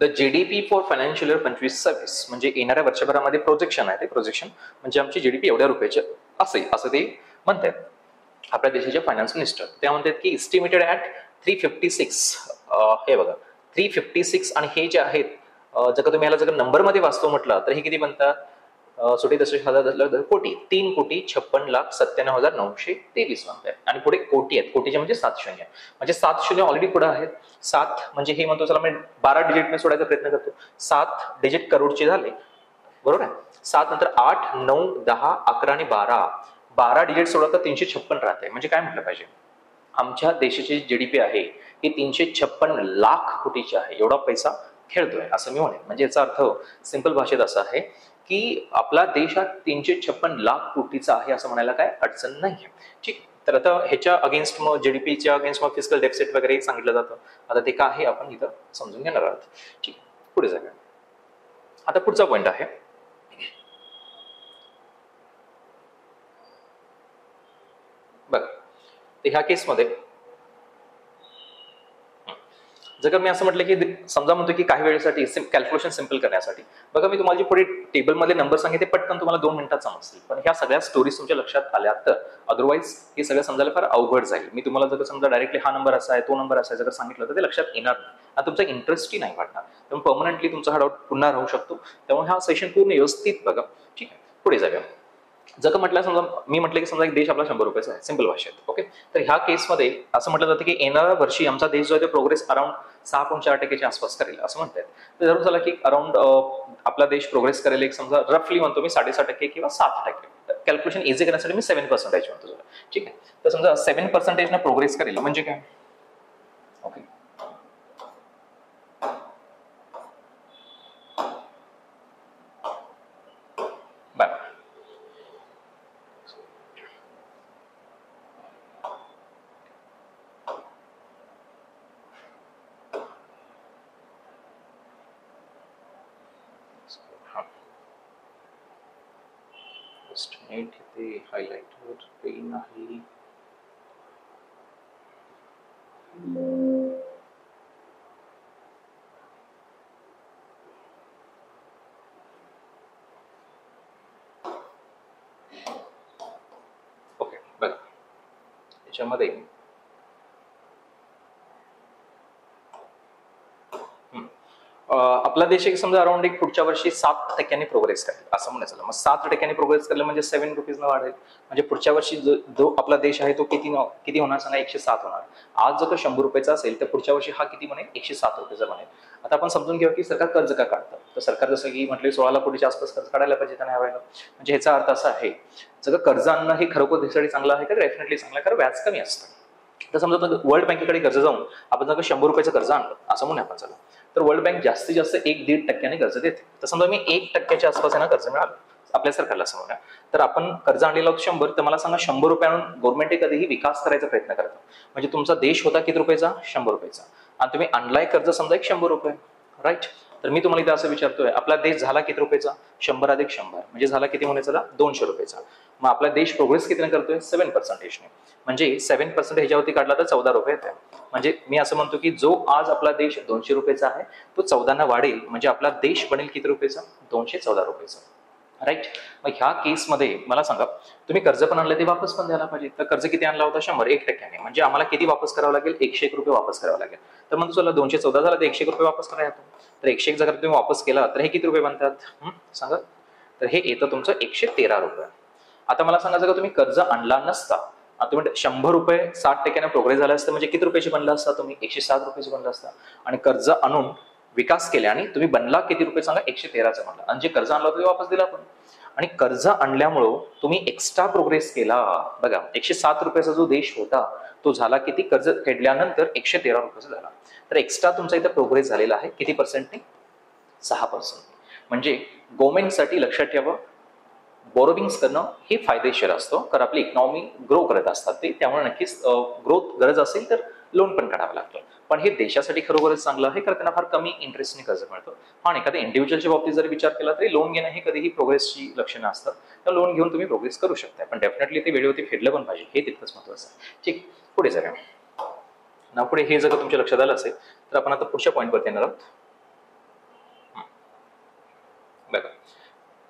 the GDP for financial year 25-26 म्हणजे येणाऱ्या वर्षभरामध्ये प्रोजेक्शन आहे. ते प्रोजेक्शन म्हणजे आमची जीडीपी एवढ्या रुपयाची असेल असं ते म्हणतात. आपल्या देशाचे फायनान्स मिनिस्टर त्या म्हणतात की एस्टिमेटेड ॲट 356. हे बघा 356. आणि हे जे आहेत जर तुम्ही याला जर नंबरमध्ये वाचतो म्हटलं तर हे किती बनतात? सुटे दशलक्ष कोटी 3,56,97,923 रुपये आणि पुढे कोटी आहेत. कोटीचे म्हणजे 7 शून्य, म्हणजे 7 शून्य ऑलरेडी पुढे आहेत. 7 म्हणजे हे म्हणतो चला मी 12 डिजिट सोडायचा प्रयत्न करतो. 7 डिजिट करोडचे झाले, बरोबर आहे. 7 नंतर 8, 9, 10, 11 आणि 12 डिजिट सोडवता 356 राहते. म्हणजे काय म्हटलं पाहिजे, आमच्या देशाची जीडीपी आहे ही 356 लाख कोटीची आहे. एवढा पैसा खेळतोय असं मी म्हणेन. म्हणजे याचा अर्थ सिंपल भाषेत असा आहे की आपला देश हा 356 लाख कोटीचा आहे असं म्हणायला काय अडचण नाहीये. ठीक. तर आता ह्याच्या अगेन्स्ट मग जीडीपीच्या अगेन्स्ट मग फिस्कल डेफिसिट वगैरे सांगितलं जातं. आता ते काय आहे आपण इथं समजून घेणार आहोत. ठीक, पुढे जाऊया. आता पुढचा पॉईंट आहे बघा. तर ह्या केसमध्ये जर मी असं म्हटलं की समजा म्हणतो की काही वेळेसाठी कॅल्क्युलेशन सिंपल करण्यासाठी बघा मी तुम्हाला जे पुढे टेबलमध्ये नंबर सांगितले पटकन तुम्हाला 2 मिनिटात समजतील. पण ह्या सगळ्या स्टोरीज तुमच्या लक्षात आल्या तर अदरवाईज हे सगळं समजायला फार अवघड जाईल. मी तुम्हाला जर समजा डायरेक्टली हा नंबर असा आहे तो नंबर असा आहे जर सांगितलं तर ते लक्षात येणार नाही आणि तुमचा इंटरेस्टही नाही वाटणार. त्यामुळे परमनंटली तुमचा हा डाऊट पुन्हा राहू शकतो. त्यामुळे हा सेशन पूर्ण व्यवस्थित बघा. ठीक आहे, पुढे जाऊया. जर का म्हटलं समजा मी म्हटलं की समजा एक देश आपला 100 रुपयाचा आहे सिंपल भाषेत. ओके, तर ह्या केसमध्ये असं म्हटलं जातं की येणाऱ्या वर्षी आमचा देश जो आहे ते प्रोग्रेस अराउंड 6.4% आसपास करेल असं म्हणतात. तर जरूर झाला की अराउंड आपला देश प्रोग्रेस करेल एक समजा रफली म्हणतो मी 6.5% किंवा 7%. कॅल्क्युलेशन इझी करण्यासाठी मी 7% म्हणतो. ठीक आहे, तर समजा 7% ने प्रोग्रेस करेल म्हणजे काय. Okay, bye. नेट इथे हायलाइटर पेन आहे. ओके, बघा याच्यामध्ये आपला देश एक समजा अराउंड एक पुढच्या वर्षी 7% प्रोग्रेस करेल असं म्हणायचं. मग 7% प्रोग्रेस केलं म्हणजे 7 रुपीज न वाढेल. म्हणजे पुढच्या वर्षी जो आपला देश आहे तो किती होणार सांगा, 107 होणार. आज जर का 100 रुपयाचा असेल तर पुढच्या वर्षी हा किती बनेल, 107 रुपयाचा बनेल. आता आपण समजून घेऊ की सरकार कर्ज का काढतं. तर सरकार जसं की म्हटलं 16 कोटीच्या आसपास कर्ज काढायला पाहिजे त्यांना यावेळेला. म्हणजे ह्याचा अर्थ असा आहे जर कर्ज आणणं हे खरोखर देशासाठी चांगलं आहे का, डेफिनेटली चांगलं आहे, कारण व्याज कमी असतं. तर समजा वर्ल्ड बँकेकडे कर्ज जाऊन आपण जर 100 रुपयाचं कर्ज आणलं असं म्हणून आपण चला, तर वर्ल्ड बँक जास्तीत जास्त 1-1.5% कर्ज देते. तर समजा मी 1% आसपास आहे ना कर्ज मिळालं आपल्या सरकारला समजा, तर आपण कर्ज आणलेलं 100, तर मला सांगा 100 रुपयानं गव्हर्नमेंट कधीही विकास करायचा प्रयत्न करतो. म्हणजे तुमचा देश होता किती रुपयाचा, 100 रुपयाचा, आणि तुम्ही आणलाय कर्ज समजा 100 रुपये, राईट. तर मी तुम्हाला इथे असं विचारतोय आपला देश झाला किती रुपयाचा, 100 अधिक 100 म्हणजे झाला किती म्हणायचा, 200 रुपयाचा. मग आपला देश प्रोग्रेस कितीने करतोय, 7% ने. म्हणजे 7% ह्याच्यावरती काढला तर 14 रुपये येते. म्हणजे मी असं म्हणतो की जो आज आपला देश 200 रुपयाचा आहे तो 14 वाढेल म्हणजे आपला देश बनेल किती रुपयाचा, 214 रुपयाचा, राईट. मग ह्या केसमध्ये मला सांगा तुम्ही कर्ज पण आणलं ते वापस पण द्यायला पाहिजे. तर कर्ज किती आणला होता, 100, 1%ने, म्हणजे आम्हाला किती वापस करावं लागेल, 101 रुपये वापस करावं लागेल. तर मग चला 214 झाला तर 101 रुपये वापस करायला. तर 101 जर तुम्ही वापस केला तर हे किती रुपये बनतात सांगा. तर हे येतं तुमचं 113 रुपये. आता मला सांगा जर तुम्ही कर्ज आणला नसता, तुम्ही 100 रुपये 60% प्रोग्रेस झाला असतं म्हणजे किती रुपयाचे बनला असता तुम्ही, 107 रुपयाचे बनला असता. आणि कर्ज आणून विकास केले आणि तुम्ही बनला किती रुपये सांगा, 113चा बनला. आणि जे कर्ज आणलं होतं ते वापस दिला पण. आणि कर्ज आणल्यामुळं तुम्ही एक्स्ट्रा प्रोग्रेस केला. बघा 107 रुपयाचा जो देश होता तो झाला किती, कर्ज फेडल्यानंतर 113 रुपयाचा झाला. तर एक्स्ट्रा तुमचा इथं प्रोग्रेस झालेला आहे किती पर्सेंटने, 6%. म्हणजे गव्हर्नमेंटसाठी लक्षात ठेवा बोरोविंग्स करणं हे फायदेशीर असतं, कारण आपली इकॉनॉमी ग्रो करत असतात ते. त्यामुळे नक्कीच ग्रोथ गरज असेल तर लोन पण काढावं लागतं. पण हे देशासाठी खरोखरच चांगलं आहे कारण त्यांना फार कमी इंटरेस्टने कर्ज मिळतं. आणि एखाद्या इंडिव्हिज्युअलच्या बाबतीत जर विचार केला तरी लोन घेणं हे कधीही प्रोग्रेसची लक्षणं असतात. तर लोन घेऊन तुम्ही प्रोग्रेस करू शकता, पण डेफिनेटली ते वेळेवरती फेडलं पण पाहिजे, हे तितकंच महत्त्वाचं आहे. ठीक, पुढे जाऊया ना. पुढे हे जर तुमच्या लक्षात आलं असेल तर आपण आता पुढच्या पॉईंटवरती येणार आहोत. बघा,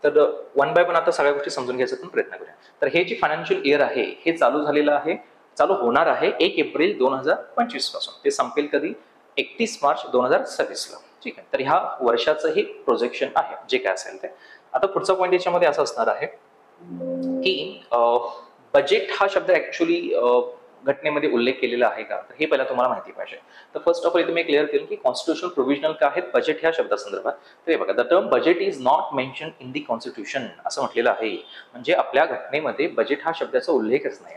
तर 1 बाय 1 आता सगळ्या गोष्टी समजून घ्यायचा पण प्रयत्न करूया. तर हे जे फायनान्शियल इयर आहे हे चालू झालेलं आहे, चालू होणार आहे 1 एप्रिल 2025 पासून. ते संपेल कधी, 31 मार्च 2026 ला. ठीक आहे, तर ह्या वर्षाचं हे प्रोजेक्शन आहे जे काय असेल ते. आता पुढचा पॉईंट याच्यामध्ये असा असणार आहे की बजेट हा शब्द ऍक्च्युली घटनेमध्ये उल्लेख केलेला आहे का, तर हे पहिला तुम्हाला माहिती पाहिजे. तर फर्स्ट ऑफ ऑल इथे मी क्लिअर केलं की कॉन्स्टिट्यूशनल प्रोव्हिजनल काय आहेत बजेट ह्या शब्दासंदर्भात. तर हे बघा, the term budget is not mention in the constitution असं म्हटलेलं आहे. म्हणजे आपल्या घटनेमध्ये बजेट हा शब्दाचा उल्लेखच नाही.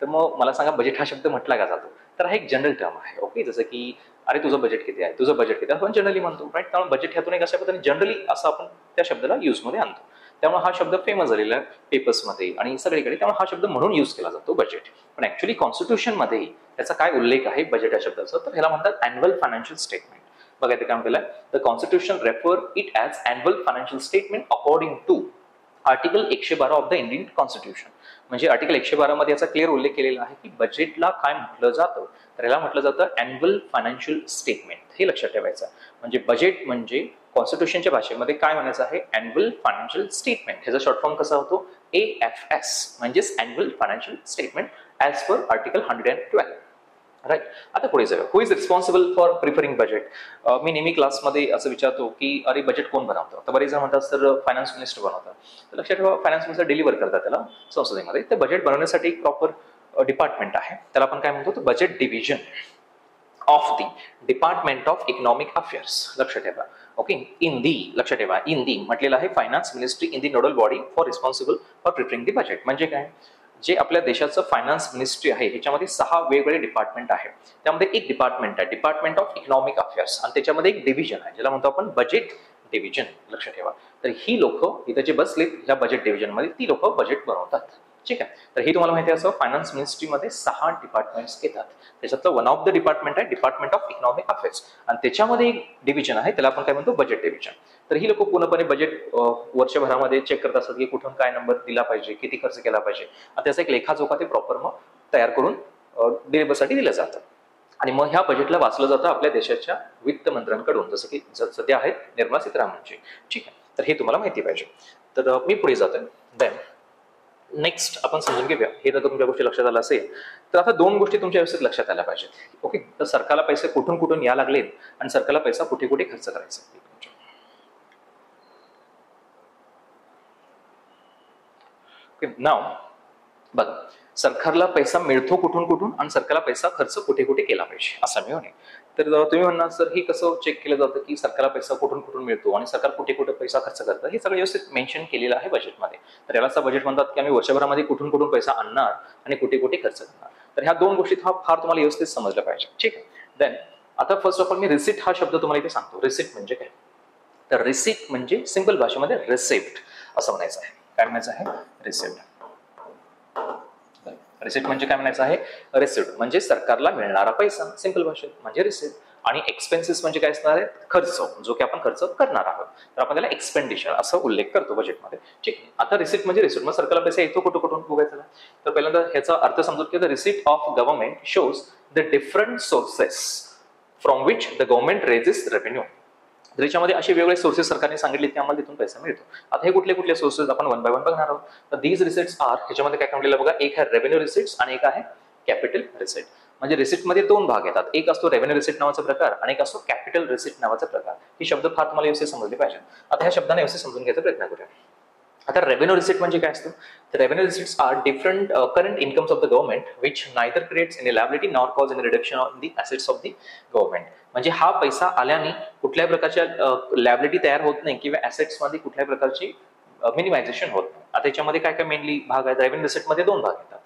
तर मग मला सांगा बजेट हा शब्द म्हटला का जातो, तर हा एक जनरल टर्म आहे. ओके, जसं की अरे तुझं बजेट किती आहे, तुझं बजेट किती आहे, आपण जनरली म्हणतो राईट. त्यामुळे बजेट ह्यातून एक अशा पद्धतीने जनरली असं आपण त्या शब्दाला यूजमध्ये आणतो. त्यामुळे हा शब्द फेमस झालेला आहे पेपर्समध्ये आणि सगळीकडे, त्यामुळे हा शब्द म्हणून यूज केला जातो बजेट. पण ऍक्च्युली कॉन्स्टिट्यूशनमध्ये त्याचा काय उल्लेख आहे बजेट या शब्दाचा, तर ह्याला म्हणतात अॅन्युअल फायनान्शियल स्टेटमेंट. बघा इथे काय केलंय, the constitution refer it as annual financial statement according to article 112 of the Indian constitution. म्हणजे आर्टिकल 112 मध्ये याचा क्लिअर उल्लेख केलेला आहे की बजेटला काय म्हटलं जातं, तर याला म्हटलं जातं अॅन्युअल फायनान्शियल स्टेटमेंट. हे लक्षात ठेवायचं. म्हणजे बजेट म्हणजे कॉन्स्टिट्यूशनच्या भाषेमध्ये काय म्हणायचं आहे, अॅन्युअल फायनान्शियल स्टेटमेंट. ह्याचा शॉर्ट फॉर्म कसा होतो, AFS, म्हणजेच annual financial statement as per article 112. Right. आता पुढे जाऊया. Who is responsible for preparing budget. मी नेहमी क्लासमध्ये असं विचारतो की अरे बजेट कोण बनवतं, तर बरेच जण म्हणतात सर फायनान्स मिनिस्टर बनवतात. तर लक्षात ठेवा, फायनान्स मिनिस्टर डिलिव्हर करतात त्याला संसदेमध्ये. तर बजेट बनवण्यासाठी एक प्रॉपर डिपार्टमेंट आहे, त्याला आपण काय म्हणतो, तर budget division of the department of economic affairs. लक्षात ठेवा. ओके, इन दी, लक्षात ठेवा, इन दी म्हटलेलं आहे finance ministry in the nodal body for responsible for preparing the budget. म्हणजे काय, जे आपल्या देशाचं फायनान्स मिनिस्ट्री आहे ह्याच्यामध्ये 6 वेगवेगळे डिपार्टमेंट आहे. त्यामध्ये एक डिपार्टमेंट आहे डिपार्टमेंट ऑफ इकॉनॉमिक अफेअर्स, आणि त्याच्यामध्ये एक डिव्हिजन आहे ज्याला म्हणतो आपण बजेट डिव्हिजन. लक्षात ठेवा. तर ही लोक इथे जे बसलेत ह्या बजेट डिव्हिजन मध्ये, ती लोक बजेट बनवतात. ठीक आहे. तर हे तुम्हाला माहिती आहे, असं फायनान्स मिनिस्ट्रीमध्ये 6 डिपार्टमेंट्स येतात. त्याच्यातलं वन ऑफ द डिपार्टमेंट आहे डिपार्टमेंट ऑफ इकॉनॉमिक अफेअर्स, आणि त्याच्यामध्ये एक डिव्हिजन आहे त्याला आपण काय म्हणतो, बजेट डिव्हिजन. तर ही लोक पूर्णपणे बजेट वर्षभरामध्ये चेक करत असतात की कुठून काय नंबर दिला पाहिजे, किती खर्च केला पाहिजे, आणि त्याचा एक लेखाजोखा ते प्रॉपर मग तयार करून डिलिव्हरीसाठी दिलं जातं. आणि मग ह्या बजेटला वाचलं जातं आपल्या देशाच्या वित्त मंत्र्यांकडून, जसं की सध्या आहेत निर्मला सीतारामनजी. ठीक आहे. तर हे तुम्हाला माहिती पाहिजे. तर मी पुढे जातोय. देन नेक्स्ट आपण समजून घेऊया. हे जर तुमच्या गोष्टी लक्षात आल्या असेल तर आता 2 गोष्टी तुमच्या व्यवस्थित लक्षात आल्या पाहिजेत. ओके, तर सरकारला पैसे कुठून कुठून या लागलेत आणि सरकारला पैसा कुठे कुठे खर्च करायचा. ओके, नाव बघा, सरकारला पैसा मिळतो कुठून कुठून आणि सरकारला पैसा खर्च कुठे कुठे केला पाहिजे असं मी म्हणेन. तर तुम्ही म्हणणार सर हे कसं चेक केलं जातं की सरकारला पैसा कुठून कुठून मिळतो आणि सरकार कुठे कुठे पैसा खर्च करतं, हे सगळं व्यवस्थित मेन्शन केलेलं आहे बजेटमध्ये. तर यालाच बजेट म्हणतात की आम्ही वर्षभरामध्ये कुठून कुठून पैसा आणणार आणि कुठे कुठे खर्च करणार. तर ह्या 2 गोष्टी फार तुम्हाला व्यवस्थित समजल्या पाहिजे. ठीक आहे. देन आता first of all me receipt हा शब्द तुम्हाला इथे सांगतो. रिसिट म्हणजे काय, तर रिसिट म्हणजे सिंपल भाषेमध्ये रिसिप्ट असं म्हणायचं आहे. काय म्हणायचं आहे, रिसिप्ट. रिसिप्ट म्हणजे काय म्हणायचं आहे, रिसिप्ट म्हणजे सरकारला मिळणारा पैसा, सिंपल भाषेत म्हणजे रिसिप्ट. आणि एक्सपेन्सेस म्हणजे काय असणार आहे, खर्च, जो की आपण खर्च करणार आहोत, तर आपण त्याला एक्सपेंडिचर असा उल्लेख करतो बजेटमध्ये. ठीक आहे. आता रिसिप्ट म्हणजे रिसिप्ट, मग सरकारला पैसा येतो कुठं कुठून बघायचा. तर पहिल्यांदा ह्याचा अर्थ समजून की the receipt of government shows the different sources from which the government raises revenue. त्याच्यामध्ये असे वेगवेगळे सोर्सेस सरकारने सांगितले की आम्हाला तिथून पैसा मिळतो. आता हे कुठले कुठले सोर्सेस आपण 1 बाय 1 बघणार आहोत. तर दीज रिसिट्स आर, ह्याच्यामध्ये काय म्हटलेलं बघा, एक आहे रेव्हेन्यू रिसिट्स आणि एक आहे कॅपिटल रिसिट. म्हणजे रिसिप्टमध्ये 2 भाग येतात, एक असतो रेव्हेन्यू रिसिट नावाचा प्रकार आणि एक असतो कॅपिटल रिसिट नावाचा प्रकार. ही शब्द फार तुम्हाला व्यवस्थित समजले पाहिजे. आता ह्या शब्दाने व्यवस्थित समजून घ्यायचा प्रयत्न करूया. आता रेव्हेन्यू रिसिट म्हणजे काय असतं, तर revenue receipts are different current incomes of the government which neither creates any liability nor cause any reduction on the assets of the government. म्हणजे हा पैसा आल्याने कुठल्याही प्रकारच्या लायबिलिटी तयार होत नाही किंवा ॲसेट्स मध्ये कुठल्याही प्रकारची मिनिमायझेशन होत नाही. आता याच्यामध्ये काय काय मेनली भाग आहेत, रेव्हेन्यू रिसिटमध्ये 2 भाग येतात.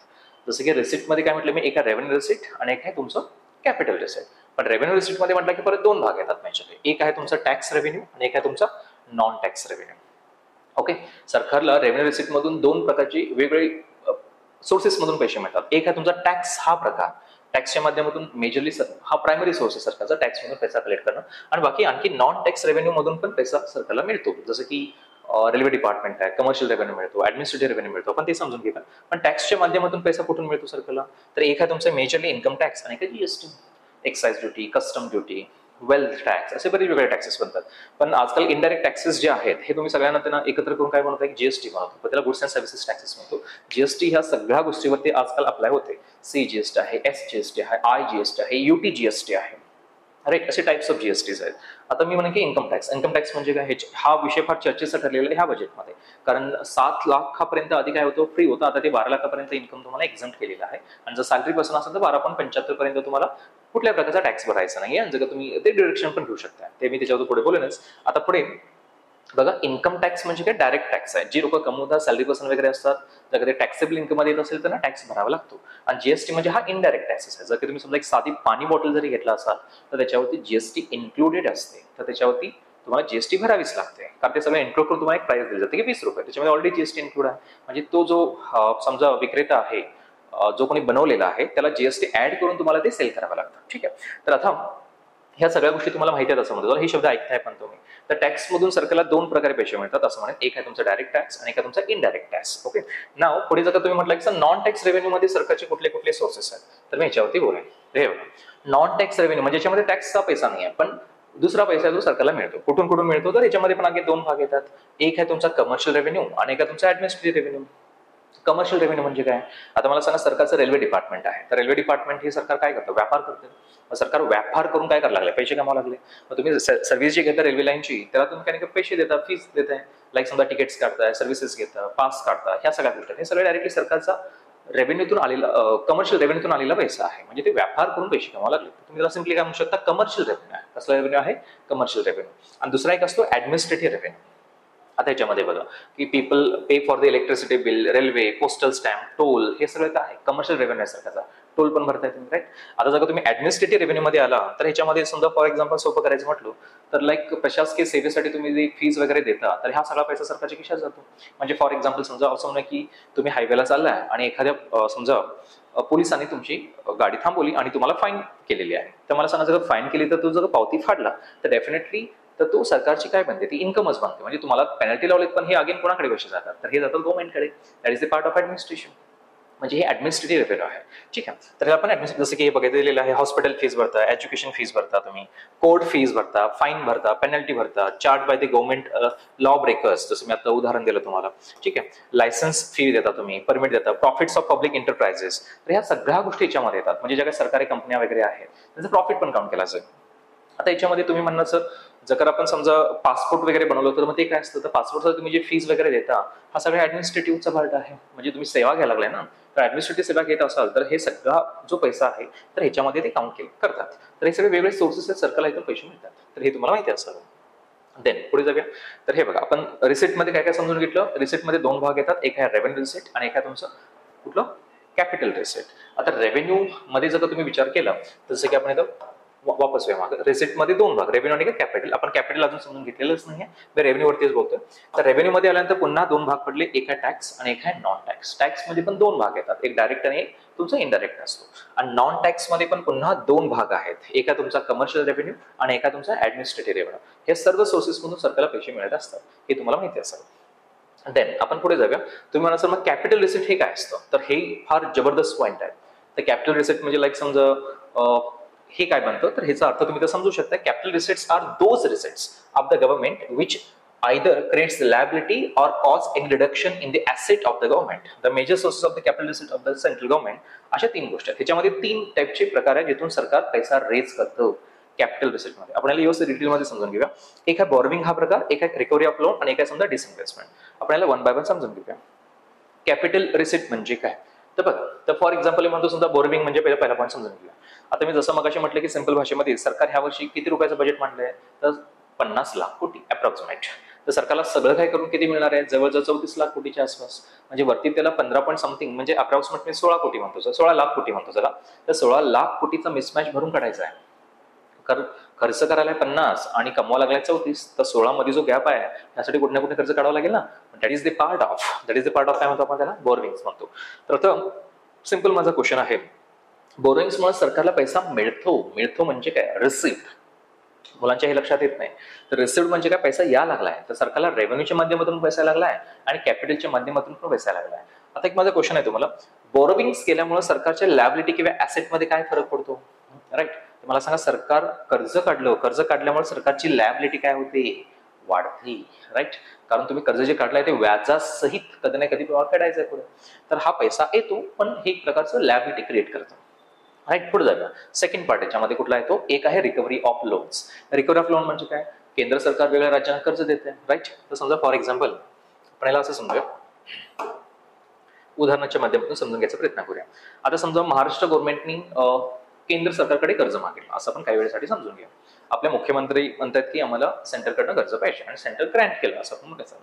जसं की रिसिप्टमध्ये काय म्हटलं मी, एक आहे रेव्हेन्यू रिसिट आणि एक आहे तुमचं कॅपिटल रिसिट. पण रेव्हेन्यू रिसिटमध्ये म्हटलं की परत 2 भाग येतात मेजरली, एक आहे तुमचा टॅक्स रेव्हेन्यू आणि एक आहे तुमचा नॉन टॅक्स रेव्हेन्यू. ओके, सरकारला रेव्हेन्यू रिसिट मधून 2 प्रकारची वेगवेगळी सोर्सेस मधून पैसे मिळतात. एक आहे तुमचा टॅक्स हा प्रकार, टॅक्सच्या माध्यमातून मेजरली हा प्रायमरी सोर्स आहे सरकारचा, टॅक्स मधून पैसा कलेक्ट करणं. आणि बाकी आणखी नॉन टॅक्स रेव्हेन्यू मधून पण पैसा सरकारला मिळतो, जसं की रेल्वे डिपार्टमेंट आहे, कमर्शियल रेव्हेन्यू मिळतो, ऍडमिनिस्ट्रेटिव्ह रेव्हेन्यू मिळतो, पण ते समजून घेतात. पण टॅक्सच्या माध्यमातून पैसा कुठून मिळतो सरकारला, तर एक आहे तुमचा मेजरली इन्कम टॅक्स आणि एक आहे GST, excise duty, custom duty, wealth tax, असे बरेच वेगळे टॅक्सेस बनतात. पण आजकाल इनडायरेक्ट टॅक्सेस जे आहेत हे तुम्ही सगळ्यांना त्यांना एकत्र करून काय म्हणतो, एक जीएसटी बनवतो, पण त्याला गुड्स अँड सर्व्हिसेस टॅक्सेस म्हणतो. जीएसटी ह्या सगळ्या गोष्टीवरती आजकाल अप्लाय होते. सी जीएसटी आहे, एस जीएसटी आहे, आय जीएसटी आहे, यूटी जीएसटी आहे. राईट. असे टाइप्स ऑफ जीएसटीज आहेत. आता मी म्हणेन की इन्कम टॅक्स म्हणजे काय, हा विषय फार चर्चेचा ठरलेला आहे ह्या बजेटमध्ये. कारण 7 लाखापर्यंत आधी काय होतं, फ्री होतं, आता ते 12 लाखापर्यंत इन्कम तुम्हाला एक्झम्प्ट केलेलं आहे. आणि जर सॅलरी पर्सन असेल तर 12.75 पर्यंत तुम्हाला कुठल्या प्रकारचा टॅक्स भरायचा नाही. आणि जर तुम्ही ते डिडक्शन पण घेऊ शकता, ते मी त्याच्यावर पुढे बोलेनच. आता पुढे बघा, इन्कम टॅक्स म्हणजे काय, डायरेक्ट टॅक्स आहे. जी लोक कमवतात, सॅलरी पर्सन वगैरे असतात, जर ते टॅक्सेबल इन्कम मध्ये येत असेल तर ना टॅक्स भरावा लागतो. आणि जीएसटी म्हणजे हा इनडायरेक्ट टॅक्सेस आहे. जर तुम्ही समजा एक साधी पाणी बॉटल जरी घेतला असाल तर त्याच्यावरती जीएसटी इन्क्लुडेड असते, तर त्याच्यावरती तुम्हाला जीएसटी भरावीच लागते. कारण ते सगळं इन्क्लूड करून तुम्हाला एक प्राइस दिली जाते की 20 रुपये, त्याच्यामध्ये ऑलरेडी जीएसटी इन्क्लूड आहे. म्हणजे तो जो समजा विक्रेता आहे, जो कोणी बनवलेला आहे, त्याला जीएसटी ऍड करून तुम्हाला ते सेल करावं लागतं. ठीक आहे. तर आता ह्या सगळ्या गोष्टी तुम्हाला माहिती आहेत असं म्हणतो, हे शब्द ऐकताय पण तुम्ही. तर टॅक्स मधून सरकारला 2 प्रकारे पैसे मिळतात असं म्हणेल. एक आहे तुमचा डायरेक्ट टॅक्स आणि एक आहे तुमचा इनडायरेक्ट टॅक्स. ओके. नाव पुढे जर तुम्ही म्हटलं की नॉन टॅक्स रेव्हेन्यू मध्ये सरकारचे कुठले कुठले सोर्सेस आहेत, तर मी याच्यावरती बोलेन. हे नॉन टॅक्स रेव्हेन्यू म्हणजे याच्यामध्ये टॅक्सचा पैसा नाही आहे, पण दुसरा पैसा जो सरकारला मिळतो. कुठून कुठून मिळतो, तर याच्यामध्ये पण आणखी 2 भाग येतात. एक आहे तुमचा कमर्शियल रेव्हेन्यू आणि एक आहे तुमचा ऍडमिनिस्ट्रेटिव्ह रेव्हेन्यू. कमर्शियल रेव्हेन्यू म्हणजे काय, आता मला सांगा, सरकारचं रेल्वे डिपार्टमेंट आहे, तर रेल्वे डिपार्टमेंट हे सरकार काय करतं, व्यापार करतं. मग सरकार व्यापार करून काय करायला लागले, पैसे कमावा लागले. मग तुम्ही सर्व्हिस जी घेता रेल्वे लाईनची, त्याला तुम्ही काही पैसे देता, फीस देताय. लाईक समजा तिकीट्स काढताय, सर्व्हिसेस घेता, पास काढता, ह्या सगळ्या गोष्टी हे सगळे डायरेक्टली सरकारचा रेव्हेन्यूतून आलेला, कमर्शियल रेव्हेन्यूतून आलेला पैसा आहे. म्हणजे ते व्यापार करून पैसे कमावा लागले. तुम्ही त्याला सिम्पली काय म्हणू शकता, कमर्शियल रेव्हेन्यू आहे. कसला रेव्हेन्यू आहे, कमर्शियल रेव्हेन्यू. आणि दुसरा एक असतो ऍडमिनिस्ट्रेटिव्ह रेव्हेन्यू. आता याच्यामध्ये बघा की people pay for the electricity bill, railway, postal stamp, toll, हे सगळं काय आहे, कमर्शियल रेव्हेन्यू आहे सरकारचा. टोल पण भरताय तुम्ही, राईट. आता जर तुम्ही ऍडमिनिस्ट्रेटिव्ह रेव्हेन्यू मध्ये आला, तर ह्याच्यामध्ये समजा फॉर एक्झाम्पल सोपं करायचं म्हटलं तर लाईक प्रशासकीय सेवेसाठी तुम्ही जे फीज वगैरे देता, तर हा सगळा पैसा सरकारच्या खिशात जातो. म्हणजे फॉर एक्झाम्पल समजा असं म्हणा की तुम्ही हायवेला चाललाय आणि एखाद्या समजा पोलिसांनी तुमची गाडी थांबवली आणि तुम्हाला फाईन केलेली आहे. तर मला सांगा, जर फाईन केली तर तो जर पावती फाडला तर डेफिनेटली तर तो सरकारची काय बनते, ती इन्कमच बनते. म्हणजे तुम्हाला पेनल्टी लावलेत पण हे अगेन कोणाकडे पैसे जातात, तर हे जातात गव्हर्नमेंटकडे. That is the part of administration. म्हणजे हे ऍडमिनिस्ट्रेटिव्ह रेव्हेन्यू आहे. ठीक आहे. तर आपण जसं की हे बघितलेलं आहे, हॉस्पिटल फीस भरता, एज्युकेशन फीस भरता, तुम्ही कोर्ट फीस भरता, फाईन भरता, पेनल्टी भरता, charge by the government law breakers, जसं मी आता उदाहरण दिलं तुम्हाला. ठीक आहे. लायसन्स फी देता तुम्ही, परमिट देता, प्रॉफिट्स ऑफ पब्लिक एंटरप्राइजेस, तर ह्या सगळ्या गोष्टी याच्यामध्ये येतात. म्हणजे ज्या काही सरकारी कंपन्या वगैरे आहेत त्यांचं प्रॉफिट पण काउंट केला जाईल. आता याच्यामध्ये तुम्ही म्हणणार सर, जर आपण समजा पासपोर्ट वगैरे बनवलं तर मग ते काय असतं, तर पासपोर्टचा तुम्ही जे फीस वगैरे देता हा सगळा ऍडमिनिस्ट्रेटिव्हचा पार्ट आहे. म्हणजे तुम्ही सेवा घ्यायला लागलाय ना, तर ऍडमिनिस्ट्रेटिव्ह सेवा घेत असाल तर हे सगळा जो पैसा आहे तर ह्याच्यामध्ये ते काउंट करतात. तर हे सगळे वेगवेगळे सोर्सेस आहेत, सरकारला इथून पैसे मिळतात. तर हे तुम्हाला माहिती असावं. देन पुढे जाऊया. तर हे बघा, आपण रिसिप्टमध्ये काय काय समजून घेतलं. रिसिप्टमध्ये 2 भाग येतात, एक आहे रेव्हेन्यू रिसिप्ट आणि एक आहे तुमचं कुठलं, कॅपिटल रिसिप्ट. आता रेव्हेन्यू मध्ये जर तुम्ही विचार केला, जसं की आपण इथं वापस रिसिप्ट मध्ये 2 भाग, रेव्हेन्यू आणि कॅपिटल. आपण कॅपिटल अजून समजून घेतलेलंच नाहीये, मी रेव्हेन्यू वरतीच बोलतोय. तर रेव्हेन्यू मध्ये आल्यानंतर पुन्हा 2 भाग पडले, एक आहे टॅक्स आणि एक आहे नॉन टॅक्स. टॅक्स मध्ये पण 2 भाग येतात, एक डायरेक्ट आणि एक तुमचा इनडायरेक्ट असतो. आणि नॉन टॅक्स मध्ये पण पुन्हा 2 भाग आहेत, एक आहे तुमचा कमर्शियल रेव्हेन्यू आणि एक आहे तुमचा ऍडमिनिस्ट्रेटिव्ह रेव्हेन्यू. हे सर्व सोर्सेस मधून सरकारला पैसे मिळत असतात, हे तुम्हाला माहिती असावं. देन आपण पुढे जाऊया. तुम्ही म्हणा सर मग कॅपिटल रिसिप्ट हे काय असतं, तर हे फार जबरदस्त पॉईंट आहे. तर कॅपिटल रिसिप्ट म्हणजे लाईक समजा हे काय बनतं, तर ह्याचा अर्थ तुम्ही तर समजू शकता. Capital receipts are those receipts of the government which either creates the liability or cause any reduction in the asset of the government. The major sources of the capital receipt of the central government. अशा 3 गोष्टी आहेत. ह्याच्यामध्ये 3 टाईपचे प्रकार आहेत जिथून सरकार पैसा रेज करतं कॅपिटल रिसिट मध्ये. आपण याला व्यवस्थित डिटेलमध्ये समजून घेऊया. एक आहे बॉर्विंग हा प्रकार, एक आहे रिकव्हरी ऑफ लोन आणि एक आहे समजा डिसइन्व्हेस्टमेंट. आपण याला 1 बाय 1 समजून घेऊया. कॅपिटल रिसिट म्हणजे काय, तर बघा, तर फॉर एक्झाम्पल म्हणतो समजा बोर्विंग म्हणजे पहिला पॉईंट समजून घेऊया. आता मी जसं मगाशी म्हटलं की सिंपल भाषेमध्ये सरकार ह्या वर्षी किती रुपयाचं बजेट मांडलंय, तर 50 लाख कोटी अप्रॉक्सिमेट. तर सरकारला सगळं काय करून किती मिळणार आहे, जवळजवळ 34 लाख कोटीच्या आसपास. म्हणजे वरती त्याला 15 पॉईंट समथिंग म्हणजे अप्रॉक्सिमेटली 16 कोटी म्हणतो, 16 लाख कोटी म्हणतो जरा. तर 16 लाख कोटीचा मिसमॅच भरून काढायचा आहे. कारण खर्च करायला 50 आणि कमवा लागलाय 34, तर 16 मध्ये जो गॅप आहे त्यासाठी कुठे ना कुठे खर्च काढावा लागेल ना. That is the part of काय म्हणतो आपण त्याला, बोरविंग्स म्हणतो. तर आता सिंपल माझा क्वेश्चन आहे, बोरोइंग्स मुळे सरकारला पैसा मिळतो म्हणजे काय, रिसिप्ट. मुलांच्या हे लक्षात येत नाही. तर रिसिप्ट म्हणजे काय, पैसा या लागलाय. तर सरकारला रेव्हेन्यूच्या माध्यमातून पैसा लागलाय आणि कॅपिटलच्या माध्यमातून पण पैसा लागलाय. आता एक माझा क्वेश्चन आहे तुम्हाला, बोरोविंग्स केल्यामुळे सरकारच्या लॅबिलिटी किंवा ऍसेट मध्ये काय फरक पडतो, राईट. मला सांगा, सरकार कर्ज काढल्यामुळे सरकारची लॅबिलिटी काय होते, वाढते, राईट. कारण तुम्ही कर्ज जे काढलाय ते व्याजासहित कधी ना कधी काढायचंय पुढे. तर हा पैसा येतो पण हे एक प्रकारचं लॅबिलिटी क्रिएट करतो. राईट. पुढे जाऊया. सेकंड पार्ट याच्यामध्ये कुठला आहे तो, एक आहे recovery of loans. Recovery of loan म्हणजे काय, केंद्र सरकार वेगळ्या राज्यांना कर्ज देते. राईट. तर समजा फॉर एक्झाम्पल आपण याला असं समजूया, उदाहरणाच्या माध्यमातून समजून घ्यायचा प्रयत्न करूया. आता समजा महाराष्ट्र गव्हर्नमेंटनी केंद्र सरकारकडे कर्ज मागितलं, असं आपण काही वेळेसाठी समजून घ्या. आपल्या मुख्यमंत्री म्हणतात की आम्हाला सेंटरकडनं कर्ज पाहिजे आणि सेंटर ग्रँट केलं असं आपण म्हणायचं.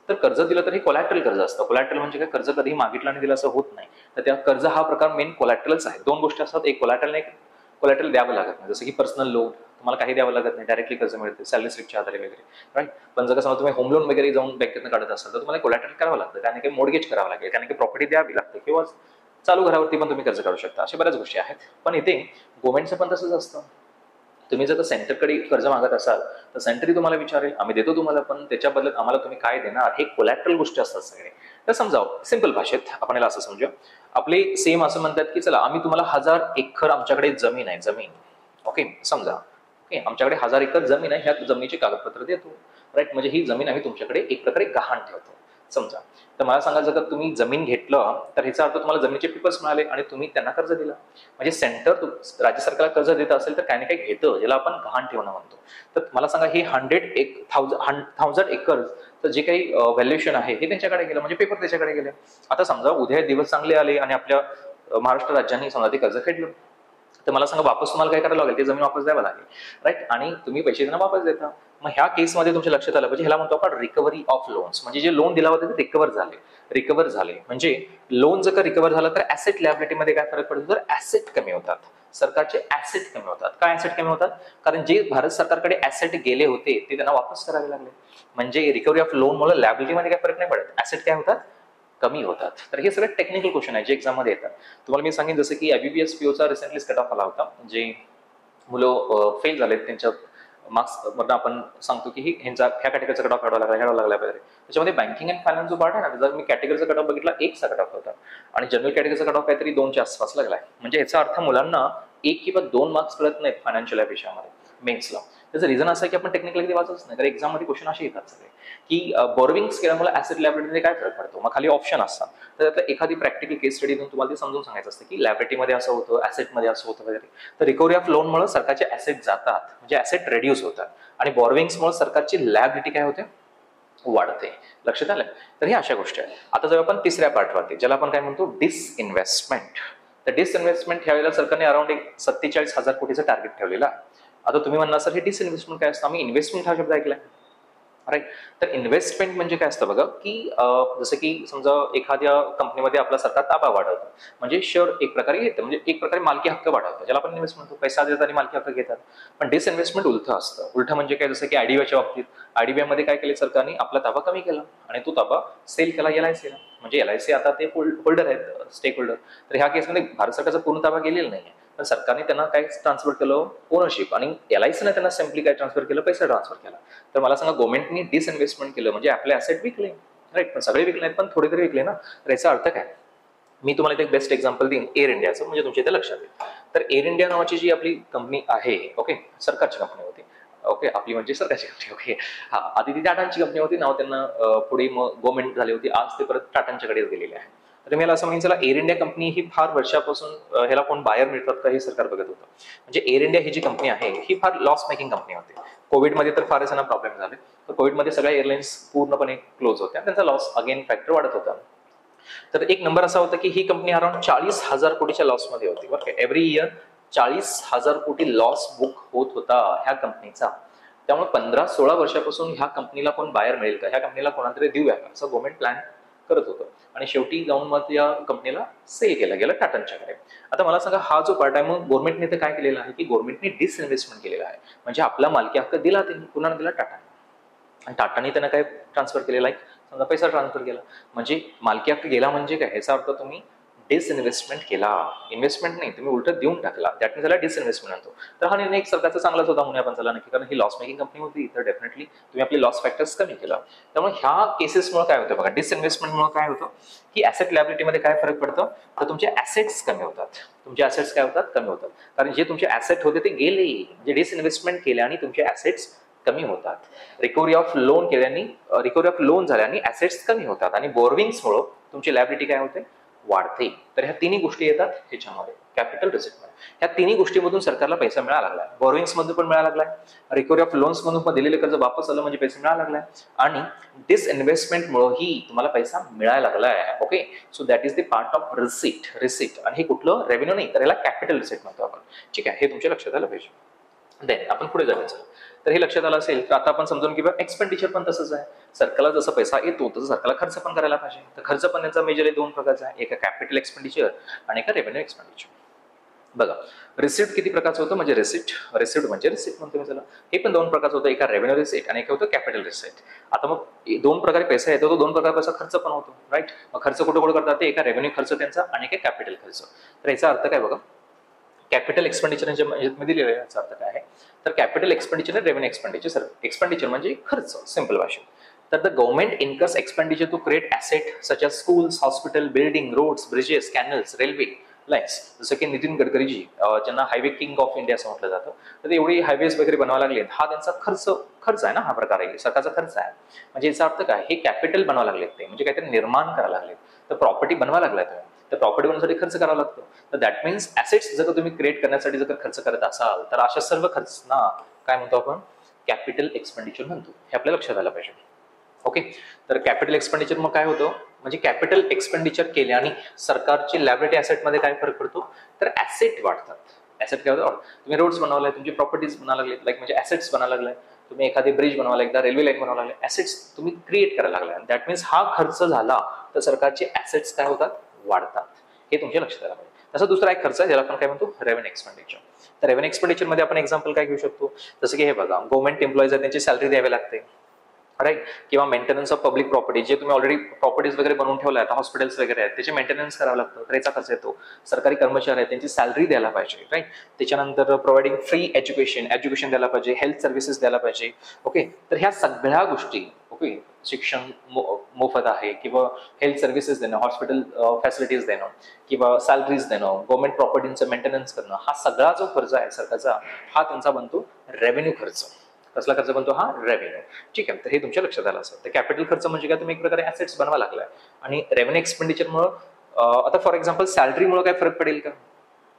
तर कर्ज दिलं तर हे कोलॅटरल कर्ज असतं. कोलॅटरल म्हणजे काय, कर्ज कधीही मागितलं आणि दिलं असं होत नाही. तर त्या कर्ज हा प्रकार मेन कोलॅटरलच आहे. दोन गोष्टी असतात, एक कोलॅटरल, एक कोलॅटरल द्यावं लागत नाही. जसं की पर्सनल लोन तुम्हाला काही द्यावं लागत नाही, डायरेक्टली कर्ज मिळते सॅलरी स्लिपच्या आधारे वगैरे. राईट. पण जर कसं तुम्ही होम लोन वगैरे जाऊन बँकेतनं काढत असाल तर तुम्हाला कोलॅटरल करावं लागतं, त्याने काही मोडगेज करावं लागेल, त्याने काही प्रॉपर्टी द्यावी लागते, किंवा चालू घरावरती पण तुम्ही कर्ज काढू शकता. अशा बऱ्याच गोष्टी आहेत. पण इथे गव्हर्नमेंटचं पण तसंच असतं. तुम्ही जर सेंटरकडे कर्ज मागत असाल तर सेंटरही तुम्हाला विचारेल आम्ही देतो तुम्हाला, पण त्याच्या बदल्यात आम्हाला तुम्ही काय देणार, हे कोलॅटरल गोष्टी असतात सगळे. तर समजावं सिंपल भाषेत आपण याला असं समजूया, आपले सेम असं म्हणतात की चला आम्ही तुम्हाला 1000 एकर आमच्याकडे जमीन आहे, जमीन ओके समजा, ओके आमच्याकडे 1000 एकर जमीन आहे, ह्या जमिनीचे कागदपत्र देतो. राईट. म्हणजे ही जमीन आम्ही तुमच्याकडे एक प्रकारे गहाण ठेवतो समजा. तर मला सांगा जर तुम्ही जमीन घेतलं तर ह्याचा अर्थ तुम्हाला जमिनीचे पेपर्स मिळाले आणि तुम्ही त्यांना कर्ज दिलं. म्हणजे सेंटर राज्य सरकारला कर्ज देत असेल तर काही ना काही घेतं, ज्याला आपण गहाण ठेवणं म्हणतो. तर मला सांगा हे 100,000 एकर तर जे काही व्हॅल्युएशन आहे हे त्यांच्याकडे गेलं, म्हणजे पेपर त्याच्याकडे गेले. आता समजा उद्या दिवस चांगले आले आणि आपल्या महाराष्ट्र राज्याने समजा ते कर्ज फेडलं, तर मला सांगा वापस तुम्हाला काय करायला लागेल, ते जमीन वापस द्यावं लागेल. राईट. आणि तुम्ही पैसे त्यांना वापस देता. मग ह्या केसमध्ये तुमच्या लक्षात आलं पाहिजे, ह्याला म्हणतो आपण रिकव्हरी ऑफ लोन्स. म्हणजे जे लोन दिला होता ते रिकव्हर झाले. म्हणजे लोन जर का रिकव्हर झालं तर ऍसेट लॅबिलिटीमध्ये काय फरक पडतो, तर ऍसेट कमी होतात, सरकारचे ऍसेट कमी होतात. काय ऍसेट कमी होतात, कारण जे भारत सरकारकडे ऍसेट गेले होते ते त्यांना वापस करावे लागले. म्हणजे रिकव्हरी ऑफ लोन मुळे लॅबिलिटीमध्ये काय फरक नाही पडत, ऍसेट काय होतात, कमी होतात. तर हे सगळे टेक्निकल क्वेश्चन आहे जे एक्झाम मध्ये येतात. तुम्हाला मी सांगेन जसं की एमबीबीएस पीओचा रिसेंटलीच कट ऑफ आला होता. जे मुलं फेल झालेत त्यांच्या मार्क्स मधून आपण सांगतो की ह्या कॅटेगरीचा कट ऑफ काढावा लागला वगैरे. त्याच्यामध्ये बँकिंग अँड फायनान्स जो पार्ट आहे ना, जर मी कॅटेगरीचा कट ऑफ बघितला 1चा कट ऑफ होता आणि जनरल कॅटेगरीचा कट ऑफ काहीतरी 2च्या आसपास लागलाय. म्हणजे याचा अर्थ मुलांना 1 किंवा 2 मार्क्स कळत नाहीत फायनान्शियल या विषयामध्ये मेन्सला. त्याचं रिझन असं आहे की आपण टेक्निकल कधी वाचतच नाही, कारण एक्झाम मध्ये क्वेश्चन असे येतात सगळे की बॉरोविंग्स केल्यामुळे ऍसेट लॅबिलिटीमध्ये काय फरक पडतो. मग खाली ऑप्शन असतात, तर त्यातलं एखादी प्रॅक्टिकल केस स्टडी देऊन तुम्हाला ते समजून सांगायचं असतं की लॅबिलिटीमध्ये असं होतं, ऍसेटमध्ये असं होतं वगैरे. तर रिकव्हरी ऑफ लोनमुळे सरकारचे ऍसेट जातात, म्हणजे ऍसेट रेड्यूस होतात, आणि बॉरोविंग्समुळे सरकारची लॅबिलिटी काय होते, वाढते. लक्षात आलं. तर हे अशा गोष्टी आहेत. आता जेव्हा आपण तिसऱ्या पार्टवरती, ज्याला आपण काय म्हणतो, डिसइन्व्हेस्टमेंट. तर डिसइन्व्हेस्टमेंट ह्यावेळेला सरकारने अराउंड 47,000 कोटीचं टार्गेट ठेवलेलं. आता तुम्ही म्हणणार सर हे डिसइन्व्हेस्टमेंट काय असतं, आम्ही इन्व्हेस्टमेंट हा शब्द ऐकलाय. राईट. तर इन्व्हेस्टमेंट म्हणजे काय असतं बघा, की जसं की समजा एखाद्या कंपनीमध्ये आपला सरकार ताबा वाढवतं, म्हणजे शेअर एक प्रकारे घेतं, म्हणजे एक प्रकारे मालकी हक्क वाढवतं, ज्याला आपण इन्व्हेस्टमेंट म्हणतो. पैसा देतात आणि मालकी हक्क घेतात. पण डिसइन्व्हेस्टमेंट उलटं असतं. उलटं म्हणजे काय, जसं की आयडीबीआयच्या बाबतीत, आयडीबीआय काय केले सरकारने, आपला ताबा कमी केला आणि तो ताबा सेल केला एलआयसीला. म्हणजे एलआयसी आता ते होल्डर आहेत, स्टेक होल्डर. तर ह्या केसमध्ये भारत सरकारचा पूर्ण ताबा गेलेला नाही, पण सरकारने त्यांना काय ट्रान्सफर केलं, ओनरशिप. आणि एलआयसीने त्यांना सिम्पली काय ट्रान्सफर केलं, पैसा ट्रान्सफर केला. तर मला सांगा गव्हर्नमेंटनी डिसइन्व्हेस्टमेंट केलं म्हणजे आपले ऍसेट विकले. राईट. पण सगळे विकले नाहीत, पण थोडे तरी विकले ना. तर याचा अर्थ काय, मी तुम्हाला इथे एक बेस्ट एक्झाम्पल देईन एअर इंडियाचं, म्हणजे तुमच्या इथे लक्षात येईल. तर एअर इंडिया नावाची जी आपली कंपनी आहे, ओके सरकारची कंपनी होती, ओके आपली म्हणजे सरकारची कंपनी, ओके हा. आधी ती टाटांची कंपनी होती, नाव त्यांना पुढे मग गव्हर्नमेंट झाली होती, आज ते परत टाटांच्याकडेच गेलेले आहे. तर मला असं म्हणेन, चला एअर इंडिया कंपनी ही फार वर्षापासून ह्याला कोण बायर मिळतात का हे सरकार बघत होतं. म्हणजे एअर इंडिया ही जी कंपनी आहे ही फार लॉस मेकिंग कंपनी होती. कोविडमध्ये तर फारच ना प्रॉब्लेम झाले. तर कोविडमध्ये सगळ्या एअरलाईन्स पूर्णपणे क्लोज होत्या, त्यांचा लॉस अगेन फॅक्टर वाढत होता. तर एक नंबर असा होता की ही कंपनी अराउंड 40,000 कोटीच्या लॉसमध्ये होती बरं का. एव्हरी इयर 40,000 कोटी लॉस बुक होत होता ह्या कंपनीचा. त्यामुळे 15-16 वर्षापासून ह्या कंपनीला कोण बायर मिळेल का, ह्या कंपनीला कोणातरी देऊया का, असं गव्हर्नमेंट प्लॅन करत होतं. आणि शेवटी जाऊन मग या कंपनीला सेल केला गेला टाटांच्याकडे. आता मला सांगा हा जो पार्ट आहे, मग गव्हर्नमेंटने तर काय केलेला आहे की गव्हर्नमेंटने डिसइन्व्हेस्टमेंट केलेला आहे. म्हणजे आपला मालकी हक्क दिला त्यांनी, कुणाला दिला, टाटाने. आणि टाटाने त्यांना काय ट्रान्सफर केलेला आहे, समजा पैसा ट्रान्सफर केला. म्हणजे मालकी हक्क गेला म्हणजे काय, ह्याचा अर्थ तुम्ही डिसइन्व्हेस्टमेंट केला. इन्व्हेस्टमेंट नाही, तुम्ही उलट देऊन टाकला, त्यातून त्याला डिसइन्व्हेस्टमेंट म्हणतो. तर हा निर्णय एक सरकारचा चांगलाच होता म्हणून आपण चला नक्की, कारण ही लॉस मेकिंग कंपनी होती, तर डेफिनेटली तुम्ही आपले लॉस फॅक्टर्स कमी केला. त्यामुळे ह्या केसेसमुळे काय होतं बघा, डिसइन्व्हेस्टमेंटमुळे काय होतं की ऍसेट लॅबिलिटीमध्ये काय फरक पडतं, तर तुमचे ऍसेट्स कमी होतात. तुमचे ऍसेट्स काय होतात, कमी होतात. कारण जे तुमचे ऍसेट होते ते गेले, म्हणजे डिसइन्व्हेस्टमेंट केल्याने तुमचे ऍसेट्स कमी होतात. रिकव्हरी ऑफ लोन झाल्याने ऍसेट्स कमी होतात आणि बोरविंग्समुळे तुमची लॅबिलिटी काय होते, वाढते. तर ह्या तिन्ही गोष्टी येतात ह्याच्यामध्ये कॅपिटल रिसिप्ट मध्ये. ह्या तिन्ही गोष्टीमधून सरकारला पैसा मिळायला लागलाय. बॉरोइंग्स मधून पण मिळायला लागलाय, रिकव्हरी ऑफ लोन्स मधून पण दिलेले कर्ज वापस आलं म्हणजे पैसा मिळायला लागलाय, आणि डिसइन्व्हेस्टमेंटमुळेही तुम्हाला पैसा मिळायला लागलाय. Okay, so that is the part of receipt. आणि हे कुठलं रेव्हेन्यू नाही, तर याला कॅपिटल रिसिप्ट म्हणतो आपण. ठीक आहे, हे तुमच्या लक्षात आलं पाहिजे. देन आपण पुढे जायचं. तर हे लक्षात आलं असेल तर आता आपण समजून की एक्सपेंडिचर पण तसंच आहे. सरकारला जसं पैसा येतो तसं सरकारला खर्च पण करायला पाहिजे. तर खर्च पण त्यांचा मेजरली दोन प्रकारचा आहे, एका कॅपिटल एक्सपेंडिचर आणि एका रेव्हेन्यू एक्सपेंडिचर. बघा, रिसिप्ट किती प्रकारचं होतं, म्हणजे रिसिप्ट म्हणजे रिसिप्ट म्हणतो मी त्याला. हे पण दोन प्रकारचं होतं, एका रेव्हेन्यू रिसिप्ट आणि एक होतं कॅपिटल रिसिप्ट. आता मग दोन प्रकारे पैसा येतो, तो दोन प्रकारे पैसा खर्च पण होतो, राईट. मग खर्च कुठे कुठे करतात, ते एका रेव्हेन्यू खर्च त्यांचा आणि एका कॅपिटल खर्च. तर याचा अर्थ काय बघा, कॅपिटल एक्सपेंडिचर मी दिलेलं आहे, याचा अर्थ काय आहे तर कॅपिटल एक्सपेंडिचर आणि रेव्हेन्यू एक्सपेंडिचर. एक्सपेंडिचर म्हणजे खर्च, सिंपल भाषेत. तर the government incurs expenditure to create asset such as schools, hospital, building, roads, bridges, canals, railway lines. जसं की नितीन गडकरीजी, ज्यांना हायवे किंग ऑफ इंडिया असं म्हटलं जातं, तर एवढी हायवेज वगैरे बनवायला लागले, हा त्यांचा खर्च आहे ना, हा प्रकार आहे, सरकारचा खर्च आहे. म्हणजे याचा अर्थ काय, हे कॅपिटल बनवायला लागलेत, ते म्हणजे काहीतरी निर्माण करायला लागलेत. तर प्रॉपर्टी बनवायला लागलाय तुम्ही, तर प्रॉपर्टी बनवण्यासाठी खर्च करावा लागतो. तर दॅट मीन्स ऍसेट्स जर तुम्ही क्रिएट करण्यासाठी जर खर्च करत असाल तर अशा सर्व खर्च ना काय म्हणतो आपण, कॅपिटल एक्सपेंडिचर म्हणतो. हे आपल्या लक्षात आलं पाहिजे. ओके, तर कॅपिटल एक्सपेंडिचर मग काय होतं, म्हणजे कॅपिटल एक्सपेंडिचर केल्याने सरकारची लायबिलिटी ऍसेटमध्ये काय फरक पडतो, तर ऍसेट वाढतात. ऍसेट काय होतं, तुम्ही रोड्स बनवलाय, तुमची प्रॉपर्टीज बनायला लागले, लाईक म्हणजे ऍसेट्स बनायला लागलाय, तुम्ही एखादी ब्रिज बनवायला, एकदा रेल्वे लाईन बनवायला लागले, ऍसेट्स तुम्ही क्रिएट करायला लागलाय. दॅट मीन्स हा खर्च झाला तर सरकारचे ऍसेट्स काय होतात, वाढतात. हे तुमच्या लक्षात आलं पाहिजे. तसा दुसरा एक खर्च आहे ज्याला आपण काय म्हणतो, रेव्हेन्यू एक्सपेंडिचर. तर रेव्हेन्यू एक्सपेंडिचर मध्ये आपण एक्झाम्पल काय घेऊ शकतो, जसं की हे बघा, गव्हर्नमेंट एम्प्लॉईज आहेत, त्यांची सॅलरी द्यावी लागते, राईट. किंवा मेंटेनन्स ऑफ पब्लिक प्रॉपर्टी, जे तुम्ही ऑलरेडी प्रॉपर्टीज वगैरे बनवून ठेवल्या आहेत, हॉस्पिटल्स वगैरे आहेत, त्याचे मेंटेनन्स करावं लागतं, तर याचा खर्च येतो. सरकारी कर्मचारी आहेत, त्यांची सॅलरी द्यायला पाहिजे, राईट. त्याच्यानंतर प्रोव्हाइडिंग फ्री एज्युकेशन द्यायला पाहिजे, हेल्थ सर्व्हिसेस द्यायला पाहिजे. ओके, तर ह्या सगळ्या गोष्टी, ओके, शिक्षण मोफत आहे किंवा हेल्थ सर्व्हिसेस देणं, हॉस्पिटल फॅसिलिटीज देणं किंवा सॅलरीज देणं, गव्हर्नमेंट प्रॉपर्टीचं मेंटेनन्स करणं, हा सगळा जो खर्च आहे सरकारचा, हा त्यांचा बनतो रेव्हेन्यू खर्च. कसला खर्च बनतो, हा रेव्हेन्यू. ठीक आहे, तर हे तुमच्या लक्षात आलं असेल. तर कॅपिटल खर्च म्हणजे काय, तुम्ही एक प्रकारे ऍसेट्स बनवा लागलाय. आणि रेव्हेन्यू एक्सपेंडिचरमुळे आता फॉर एक्झाम्पल सॅलरीमुळे काय फरक पडेल का,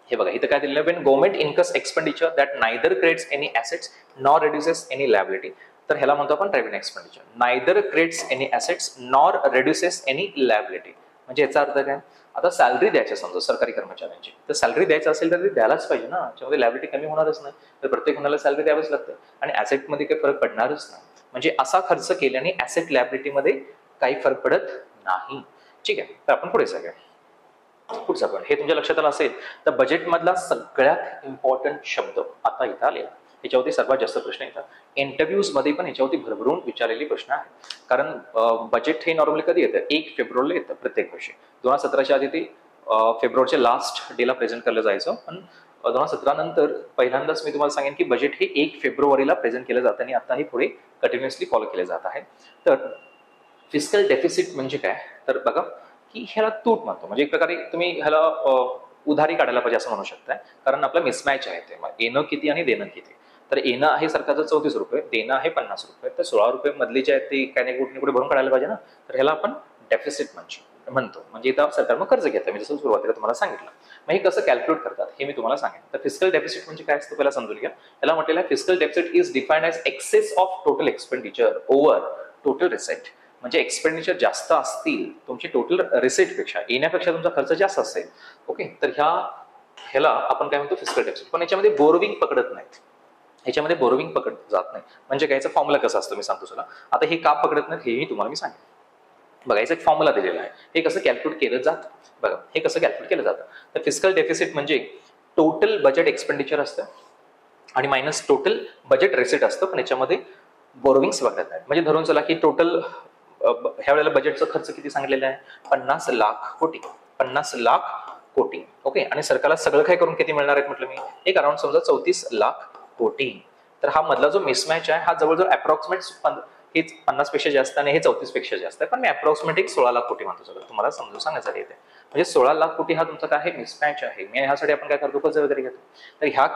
हे बघा इथं काय दिलेलं आहे, when government incurs expenditure that neither creates any assets nor reduces any liability. तर ह्याला म्हणतो आपण revenue expenditure. Neither creates any assets nor reduces any liability. म्हणजे याचा अर्थ काय, आता सॅलरी द्यायची समजा सरकारी कर्मचाऱ्यांची, तर सॅलरी द्यायचं असेल तर ती द्यायलाच पाहिजे ना, त्याच्यामध्ये लायबिलिटी कमी होणारच नाही, तर प्रत्येक कोणाला सॅलरी द्यावंच लागतं आणि ऍसेटमध्ये काही फरक पडणारच नाही. म्हणजे असा खर्च केल्याने ऍसेट लायबिलिटीमध्ये काही फरक पडत नाही. ठीक आहे, तर आपण पुढे जाऊया. पुढचा पण हे तुमच्या लक्षात आलं असेल तर बजेटमधला सगळ्यात इम्पॉर्टंट शब्द आता इथं आलेला, याच्यावरती सर्वात जास्त प्रश्न येतात. इंटरव्ह्यूज मध्ये पण याच्यावरती भरभरून विचारलेली प्रश्न आहेत. कारण बजेट हे नॉर्मली कधी येतं, 1 फेब्रुवारीला येतं प्रत्येक वर्षी. 2017च्या आधी ते फेब्रुवारीच्या लास्ट डेला प्रेझेंट केलं जायचं, पण 2017 नंतर पहिल्यांदाच मी तुम्हाला सांगेन की बजेट हे 1 फेब्रुवारीला प्रेझेंट केलं जातं आणि आता हे पुढे कंटिन्युअसली फॉलो केले जात आहे. तर फिस्कल डेफिसिट म्हणजे काय, तर बघा की ह्याला तूट म्हणतो, म्हणजे एक प्रकारे तुम्ही ह्याला उधारी काढायला पाहिजे असं म्हणू शकताय. कारण आपला मिसमॅच आहे, ते येणं किती आणि देणं किती. तर येणं आहे सरकारचं 34 रुपये, देणं आहे 50 रुपये, तर 16 रुपये मधले जे आहेत ते काय नाही कुठे कुठे भरून काढायला पाहिजे ना, तर ह्याला आपण डेफिसिट म्हणतो. म्हणजे इथं सरकार मग कर्ज घेतं, मी जसं सुरुवातीला तुम्हाला सांगितलं. मग हे कसं कॅल्क्युलेट करतात हे मी तुम्हाला सांगेन. तर फिस्कल डेफिसिट म्हणजे काय असतं पहिला समजून घ्या. याला म्हटलेलं आहे fiscal deficit is defined as excess of total expenditure over total receipt. म्हणजे एक्सपेंडिचर जास्त असतील तुमची टोटल रिसेटपेक्षा, येण्यापेक्षा तुमचा खर्च जास्त असेल. ओके, तर ह्याला आपण काय म्हणतो फिस्कल डेफिसिट. पण याच्यामध्ये बोरोविंग पकडत नाहीत, ह्याच्यामध्ये बोरोविंग पकडत जात नाही. म्हणजे काय, याचा फॉर्म्युला कसा असतो मी सांगतो तुला. आता हे का पकडत नाहीत हेही तुम्हाला मी सांगेन. बघा, याचा एक फॉर्म्युला दिलेला आहे, हे कसं कॅल्क्युलेट केलं जातं. बघा हे कसं कॅल्क्युलेट केलं जातं, तर फिस्कल डेफिसिट म्हणजे टोटल बजेट एक्सपेंडिचर असतं आणि मायनस टोटल बजेट रिसीट असतं, पण याच्यामध्ये बोरोविंग्स वगैरे आहेत. म्हणजे धरून चला की टोटल ह्या वेळेला बजेटचा खर्च किती सांगितलेला आहे, 50 लाख कोटी. 50 लाख कोटी. ओके, आणि सरकारला सगळं काय करून किती मिळणार आहेत म्हटलं मी, एक अराउंड समजा 34 लाख कोटी. तर हा मधला जो मिसमॅच आहे हा जवळजवळ अप्रॉक्सिमेट हेच 50 पेक्षा जास्त आणि हे 34 पेक्षा जास्त आहे, पण मी अप्रॉक्सिमेट एक 16 लाख कोटी म्हणतो. सगळं तुम्हाला समजून सांगायचं येते. म्हणजे 16 लाख कोटी हा तुमचा काय आहे, मिसमॅच आहे. मी ह्यासाठी आपण काय करतो, कर्ज वगैरे घेतो. तर ह्या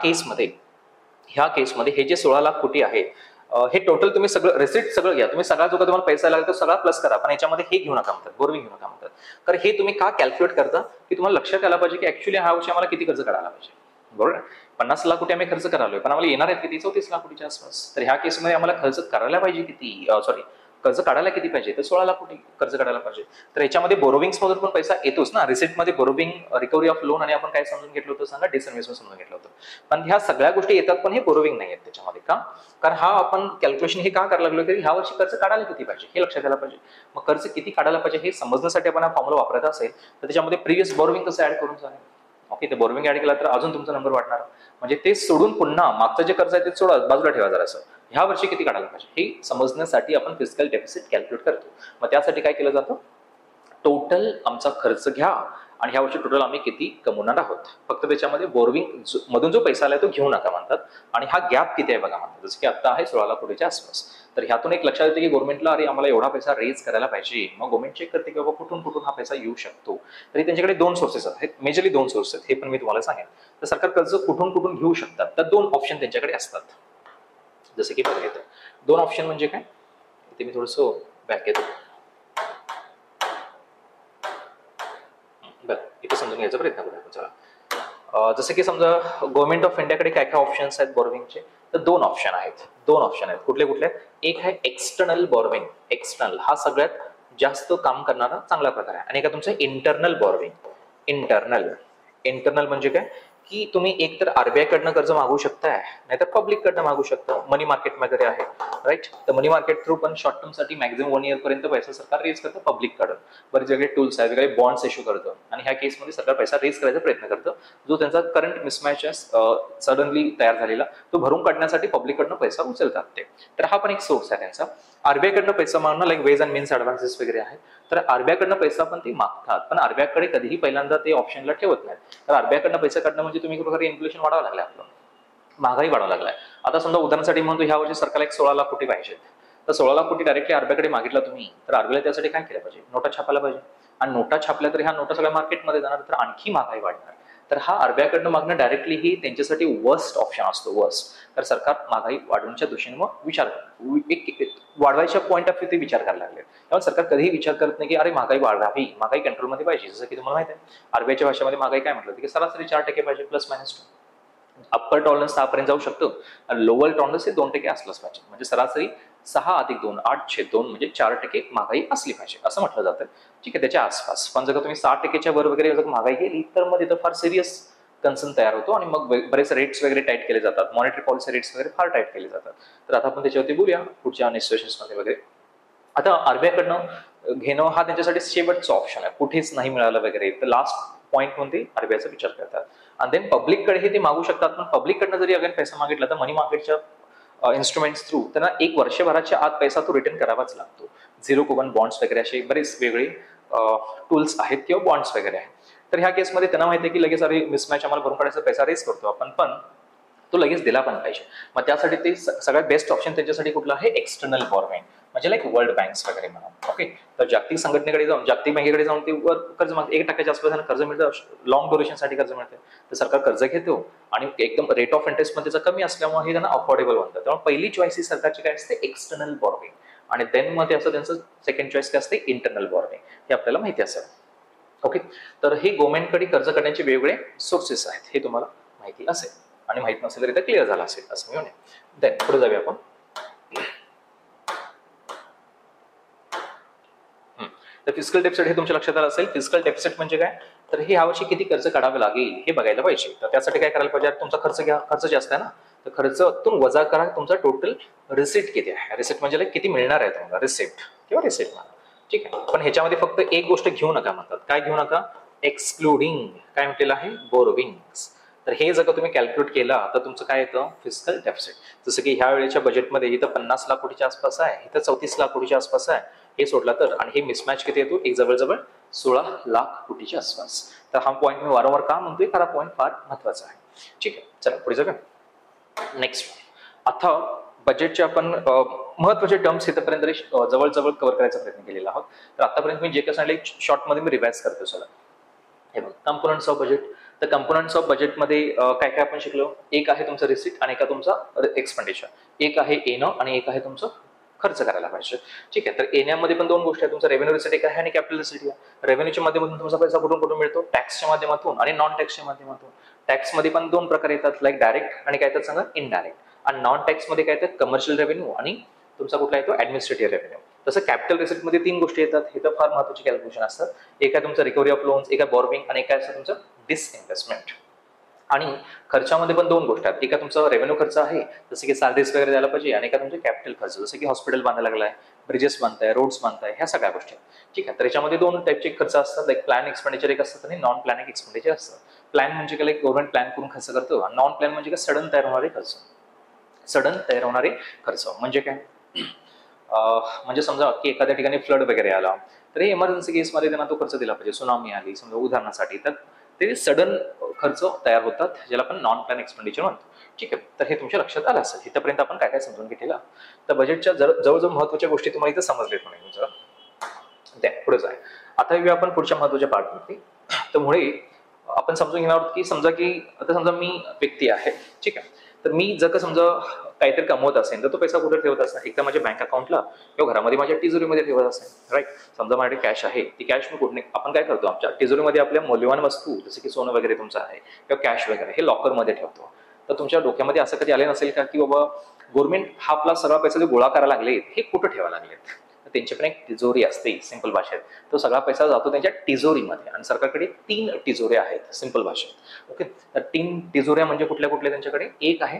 केसमध्ये हे जे 16 लाख कोटी आहे हे टोटल तुम्ही सगळं रिसिट सगळं घ्या, तुम्ही सगळा जो का तुम्हाला पैसा लागला तो सगळा प्लस करा, पण याच्यामध्ये हे घेऊ नका म्हणतात, बोरविंग घेऊ नका म्हणतात. कारण हे तुम्ही का कॅल्क्युलेट करता की तुम्हाला लक्षात आलं पाहिजे की ऍक्च्युली ह्या वर्षी आम्हाला किती खर्च करायला पाहिजे. बरोबर, 50 लाख कोटी आम्ही खर्च करालोय, पण आम्हाला येणार आहेत किती, 34 लाख कोटीच्या आसपास. तर ह्या केसमध्ये आम्हाला खर्च करायला पाहिजे किती, सॉरी कर्ज काढायला किती पाहिजे, तर 16 लाख कोटी कर्ज काढायला पाहिजे. तर याच्यामध्ये बोरोविंग्स मधून पण पैसा येतोच ना, रिसिटमध्ये बोरोविंग, रिकव्हरी ऑफ लोन आणि आपण काय समजून घेतलं होतं सांगा, डिसइन्व्हेस्टमेंट समजून घेतलं होतं. पण ह्या सगळ्या गोष्टी येतात पण हे बोरोविंग नाही आहेत त्याच्यामध्ये. का? कारण हा आपण कॅल्क्युलेशन हे का करायला लागलो की ह्या वर्षी कर्ज काढायला किती पाहिजे हे लक्षात यायला पाहिजे. मग कर्ज किती काढायला पाहिजे हे समजण्यासाठी आपण हा फॉर्म्युला वापरत असेल तर त्याच्यामध्ये प्रिव्हियस बोरोविंग कसं ऍड करून चालेल. ओके, ते बोरोविंग ऍड केला तर अजून तुमचा नंबर वाढणार. म्हणजे ते सोडून पुन्हा मागचं जे कर्ज आहे ते सोडा, बाजूला ठेवा जरासं. ह्या वर्षी किती काढायला पाहिजे हे समजण्यासाठी आपण फिस्कल डेफिसिट कॅल्क्युलेट करतो. मग त्यासाठी काय केलं जातं, टोटल आमचा खर्च घ्या आणि ह्या वर्षी टोटल आम्ही किती कमवणार आहोत. फक्त त्याच्यामध्ये बोरविंग मधून जो पैसा आलाय तो घेऊ नका म्हणतात. आणि हा गॅप किती आहे बघा म्हणतात, जसं की आता आहे 16 लाख कोटीच्या आसपास. तर ह्यातून एक लक्षात येते की गव्हर्नमेंटला अरे आम्हाला एवढा पैसा रेज करायला पाहिजे. मग गव्हर्नमेंट चेक करते की बाबा कुठून कुठून हा पैसा येऊ शकतो. तरी त्यांच्याकडे 2 सोर्सेस आहेत, मेजरली 2 सोर्सेस आहेत, हे पण मी तुम्हाला सांगेन. तर सरकार कर्ज कुठून कुठून घेऊ शकतात, तर 2 ऑप्शन त्यांच्याकडे असतात. जसं की बघा येतं 2 ऑप्शन म्हणजे काय, ते मी थोडंसं बॅक येतो, बरं इथे समजून घ्यायचा प्रयत्न करूया. चला, जसं की समजा गव्हर्नमेंट ऑफ इंडियाकडे काय काय ऑप्शन्स आहेत बोरोविंगचे, तर 2 ऑप्शन आहेत. 2 ऑप्शन आहेत, कुठले कुठले. एक आहे एक्सटर्नल बोरोविंग, एक्सटर्नल हा सगळ्यात जास्त काम करणारा चांगला प्रकार आहे. आणि एक तुमचं इंटरनल बोरोविंग. इंटरनल, इंटरनल म्हणजे काय की तुम्ही एक तर आरबीआय कडनं कर्ज मागू शकताय, नाहीतर पब्लिक कडनं मागू शकता. मनी मार्केट वगैरे आहे, राईट. तर मनी मार्केट थ्रू पण शॉर्ट टर्म साठी मॅक्झिमम 1 इयर पर्यंत पैसा सरकार रेज करतं पब्लिक कडून. बरेच वेगळे टूल्स आहेत, वेगळे बॉन्ड्स इश्यू करतं आणि ह्या केसमध्ये सरकार पैसा रेज करायचा प्रयत्न करतं. जो त्यांचा करंट मिसमॅच सडनली तयार झालेला तो भरून काढण्यासाठी पब्लिक कडनं पैसा उचलतात ते. तर हा पण एक सोर्स आहे त्यांचा. आरबीआय कडनं पैसा मागणं like veg and means advances वगैरे आहेत. तर आरबीआय कडनं पैसा पण ते मागतात, पण आरबीआय कडे कधीही पहिल्यांदा ते ऑप्शनला ठेवत नाहीत. तर आरबीआय कडनं पैसा काढणं म्हणजे तुम्ही प्रकारे इन्फ्लेशन वाढावं लागलं, आपलं महागाई वाढावं लागलाय. आता समजा उदाहरणासाठी म्हणतो ह्या वर्षी सरकारला एक 16 लाख कोटी पाहिजेत, तर 16 लाख कोटी डायरेक्टली आरबीआयकडे मागितला तुम्ही, तर आरबीआय त्यासाठी काय केलं पाहिजे, नोटा छापायला पाहिजे. आणि नोटा छापल्या तर ह्या नोटा सगळ्या मार्केटमध्ये जाणार, तर आणखी महागाई वाढणार. तर हा आरबीआय कडनं मागणं डायरेक्टली ही त्यांच्यासाठी वर्स्ट ऑप्शन असतो, वर्स्ट. तर सरकार महागाई वाढवण्याच्या दृष्टीने मग विचार वाढवायच्या पॉईंट ऑफ व्ह्यू ते विचार करायला लागले. त्यामुळे सरकार कधीही विचार करत नाही की अरे महागाई वाढावी, महागाई कंट्रोलमध्ये पाहिजे. जसं की तुम्हाला माहिती आहे आरबीआयच्या भाषेमध्ये महागाई काय म्हटलं की सरासरी 4% पाहिजे, ±2. अप्पर टॉलरन्स 6 पर्यंत जाऊ शकतो आणि लोअर टॉलरन्स हे 2% असलंच पाहिजे. म्हणजे सरासरी 6 + 2 8/2 म्हणजे 4% महागाई असली पाहिजे असं म्हटलं जातं. ठीक आहे, त्याच्या आसपास. पण जर तुम्ही 6%च्या वर वगैरे जर महागाई गेली तर मग तिथं फार सिरियस कन्सर्न तयार होतो आणि मग बरेच रेट्स वगैरे टाईट केले जातात, मॉनिटरी पॉलिसी रेट्स वगैरे फार टाईट केले जातात. तर आता आपण त्याच्यावरती बोलूया पुढच्या सिच्युएशन्समध्ये वगैरे. आता आरबीआय कडनं घेणं हा त्यांच्यासाठी शेवटचा ऑप्शन आहे, कुठेच नाही मिळालं वगैरे तर लास्ट पॉईंट म्हणते आरबीआयचा विचार करतात. आणि देन पब्लिककडे ते मागू शकतात, पण पब्लिककडनं जरी अगर पैसा मागितला तर मनी मार्केटच्या इन्स्ट्रुमेंट्स थ्रू त्यांना 1 वर्षभराच्या आत पैसा तो रिटर्न करावाच लागतो. 0 कुपन बॉन्ड्स वगैरे असे बरेच वेगळे टूल्स आहेत किंवा बॉन्ड्स वगैरे आहेत. तर ह्या केसमध्ये त्यांना माहिती आहे की लगेच अरे मिसमॅच आम्हाला भरून काढायचा पैसा रेस करतो आपण, पण तो लगेच दिला पण पाहिजे. मग त्यासाठी ते सगळ्यात बेस्ट ऑप्शन त्यांच्यासाठी कुठलं आहे, एक्सटर्नल बॉरोविंग. म्हणजे लाईक वर्ल्ड बँक्स वगैरे म्हणा. ओके, तर जागतिक संघटनेकडे जाऊन, जागतिक बँकेकडे जाऊन ते कर्ज मागते, 1% आसपास कर्ज मिळतं, लॉंग ड्युरेशनसाठी कर्ज मिळते. तर सरकार कर्ज घेतो आणि एकदम रेट ऑफ इंटरेस्ट पण त्याचा कमी असल्यामुळे हे त्यांना अफोर्डेबल बनतं. त्यामुळे पहिली चॉईस ही सरकारची काय असते, एक्सटर्नल बॉरोविंग. आणि देन मग ते असं त्यांचं सेकंड चॉईस काय असते, इंटरनल बॉरोविंग. हे आपल्याला माहिती असेल. ओके, तर हे गव्हर्नमेंटकडे कर्ज करण्याचे वेगवेगळे सोर्सेस आहेत, हे तुम्हाला माहिती असेल. आणि माहित नसेल तरी ते क्लिअर झालं असेल असं मी म्हणेन. देन पुढे जाऊया आपण. तर फिस्कल डेफिसिट हे तुमच्या लक्षात आलं असेल. फिस्कल डेफिसिट म्हणजे काय, तर हे यावर्षी किती कर्ज काढावे लागेल हे बघायला पाहिजे. तर त्यासाठी काय करायला पाहिजे, तुमचा खर्च घ्या, खर्च जास्त आहे ना, तर खर्चातून वजा करा तुमचा टोटल रिसिप्ट किती आहे. रिसिप्ट म्हणजे किती मिळणार आहे तुम्हाला, रिसिप्ट किंवा रिसिप्ट म्हणा. ठीक आहे, पण ह्याच्यामध्ये फक्त एक गोष्ट घेऊ नका म्हणतात. काय घेऊ नका, एक्सक्लुडिंग काय म्हटलेलं आहे, बोरोविंग्स. तर हे जर तुम्ही कॅल्क्युलेट केला तर तुमचं काय येतं, फिस्कल डेफिसिट. जसं की ह्या वेळेच्या बजेटमध्ये इथं 50 लाख कोटीच्या आसपास आहे, इथं 34 लाख कोटीच्या आसपास आहे. हे सोडला तर आणि हे मिसमॅच किती येतो, एक जवळजवळ 16 लाख कोटीच्या आसपास. तर हा पॉईंट मी वारंवार का म्हणतोय, कारण पॉईंट फार महत्वाचा आहे. ठीक आहे, चला पुढे जाऊया. नेक्स्ट, आता बजेटचे आपण महत्वाचे टर्म्स इथपर्यंत जवळजवळ कव्हर करायचा प्रयत्न केलेला आहोत. तर आतापर्यंत मी जे काही सांगितले शॉर्टमध्ये मी रिवाइज करतो. चला हे बघ, कंपोनंट्स ऑफ बजेट. तर कंपोनंट्स ऑफ बजेटमध्ये काय काय आपण शिकलो, एक आहे तुमचं रिसिट आणि एक आहे तुमचा एक्सपेंडिचर, एक आहे येणं आणि एक आहे तुमचं खर्च करायला पाहिजे. ठीक आहे, तर येण्यामध्ये पण दोन गोष्टी आहेत, तुमचा रेव्हेन्यू रिसिट एक आहे आणि कॅपिटल रिसिट आहे. रेव्हेन्यूच्या माध्यमातून तुमचा पैसा कुठून कुठून मिळतो, टॅक्सच्या माध्यमातून आणि नॉन टॅक्सच्या माध्यमातून. टॅक्समध्ये पण दोन प्रकार येतात, लाईक डायरेक्ट आणि काय तर सांगा इनडायरेक्ट. आणि नॉन टॅक्समध्ये काय तर कमर्शियल रेव्हेन्यू आणि तुमचा कुठला येतो ऍडमिनिस्ट्रेटिव्ह रेव्हेन्यू. तसं कॅपिटल रिसिटमध्ये तीन गोष्टी येतात, हे तर फार महत्त्वाची कॅल्क्युलेशन असतात. एक आहे तुमचं रिकव्हरी ऑफ लोन्स, एक आहे बॉर्बिंग आणि एक आहे तुमचं डिसइन्व्हेस्टमेंट. आणि खर्चामध्ये पण दोन गोष्टी आहेत, एका तुमचा रेव्हेन्यू खर्च आहे जसं की सॅलरीज वगैरे द्यायला पाहिजे, आणि एका तुमचे कॅपिटल खर्च जसं की हॉस्पिटल बांधायला लागलाय, ब्रिजेस बांधताय, रोड्स बांधताय, ह्या सगळ्या गोष्टी. ठीक आहे, तर याच्यामध्ये दोन टाईपचे खर्च असतात, लाईक प्लॅन एक्सपेंडिचर एक असतात आणि नॉन प्लॅनिंग एक्सपेंडिचर असतं. प्लॅन म्हणजे काय, लाईक गव्हर्नमेंट प्लॅन करून खर्च करतो, आणि नॉन प्लॅन म्हणजे काय, सडन तयार होणारे खर्च. सडन तयार होणारे खर्च म्हणजे काय, म्हणजे समजा की एखाद्या ठिकाणी फ्लड वगैरे आला तर इमर्जन्सी केसमध्ये त्यांना तो खर्च दिला पाहिजे. सुनामी आली समजा उदाहरणासाठी, तर ते सडन खर्च तयार होतात, ज्याला आपण नॉन प्लॅन एक्सपेंडिचर म्हणतो. ठीक आहे, तर हे तुमच्या लक्षात आलं असेल. इथपर्यंत आपण काय काय समजून घेतलेलं. तर बजेटच्या जवळजवळ महत्त्वाच्या गोष्टी तुम्हाला इथं समजलेत म्हणून जरा पुढे जाय. आता येऊया आपण पुढच्या महत्त्वाच्या पार्टवरती. तर मुळे आपण समजून घेणार आहोत की समजा की आता समजा मी व्यक्ती आहे, ठीक आहे, तर मी जर का समजा काहीतरी कमवत असेल तर तो पैसा कुठे ठेवत असेल, एकदा माझ्या बँक अकाउंटला किंवा घरामध्ये माझ्या तिजोरीमध्ये ठेवत असेल, राईट. समजा माझ्याकडे कॅश आहे, ती कॅश मी कुठे, आपण काय करतो आमच्या तिजोरीमध्ये आपल्या मौल्यवान वस्तू जसे की सोनं वगैरे तुमचं आहे किंवा कॅश वगैरे हे लॉकरमध्ये ठेवतो. तर तुमच्या डोक्यामध्ये असं कधी आले नसेल का की बाबा गव्हर्नमेंट हा आपला सगळा पैसा जो गोळा करायला लागले हे कुठं ठेवायला लागलेत. त्यांची पण एक तिजोरी असते सिंपल भाषेत, तो सगळा पैसा जातो त्यांच्या तिजोरीमध्ये, आणि सरकारकडे 3 तिजोऱ्या आहेत सिंपल भाषेत. ओके, तर 3 तिजोऱ्या म्हणजे कुठल्या कुठल्या त्यांच्याकडे, एक आहे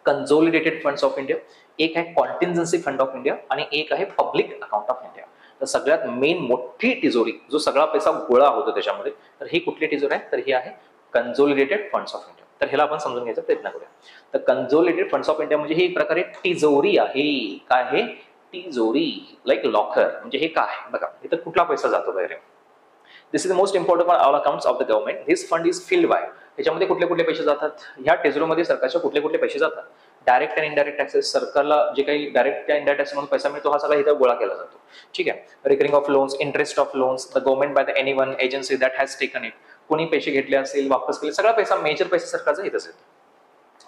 कन्सोलिडेटेड फंड्स ऑफ इंडिया, एक आहे कॉन्टिन्जन्सी फंड ऑफ इंडिया आणि एक आहे पब्लिक अकाउंट ऑफ इंडिया. तर सगळ्यात मेन मोठी तिजोरी जो सगळा पैसा गोळा होतो त्याच्यामध्ये, तर ही कुठली तिजोरी आहे, तर ही आहे कन्सोलिडेटेड फंड्स ऑफ इंडिया. तर ह्याला आपण समजून घ्यायचा प्रयत्न करूया. तर कन्सोलिडेटेड फंड्स ऑफ इंडिया म्हणजे ही एक प्रकारे तिजोरी आहे. काय आहे, तिजोरी, लाईक लॉकर. म्हणजे हे काय बघा, इथं कुठला पैसा जातो वगैरे. This is the most important all accounts of the government. This fund is filled by. त्याच्यामध्ये कुठले कुठले पैसे जातात, ह्या टिजोरीमध्ये सरकारचे कुठले कुठले पैसे जातात. डायरेक्ट अँड इनडायरेक्ट टॅक्सेस, सरकारला जे काही डायरेक्ट किंवा इनडायरेक्ट टॅक्स म्हणून पैसा मिळतो हा सगळा इथं गोळा केला जातो. ठीक आहे, recurring of loans, interest of loans, the government by the any one agency that has taken it. कोणी पैसे घेतले असेल, वापस केले, सगळा पैसा, मेजर पैसा सरकारचा इथंच येतो.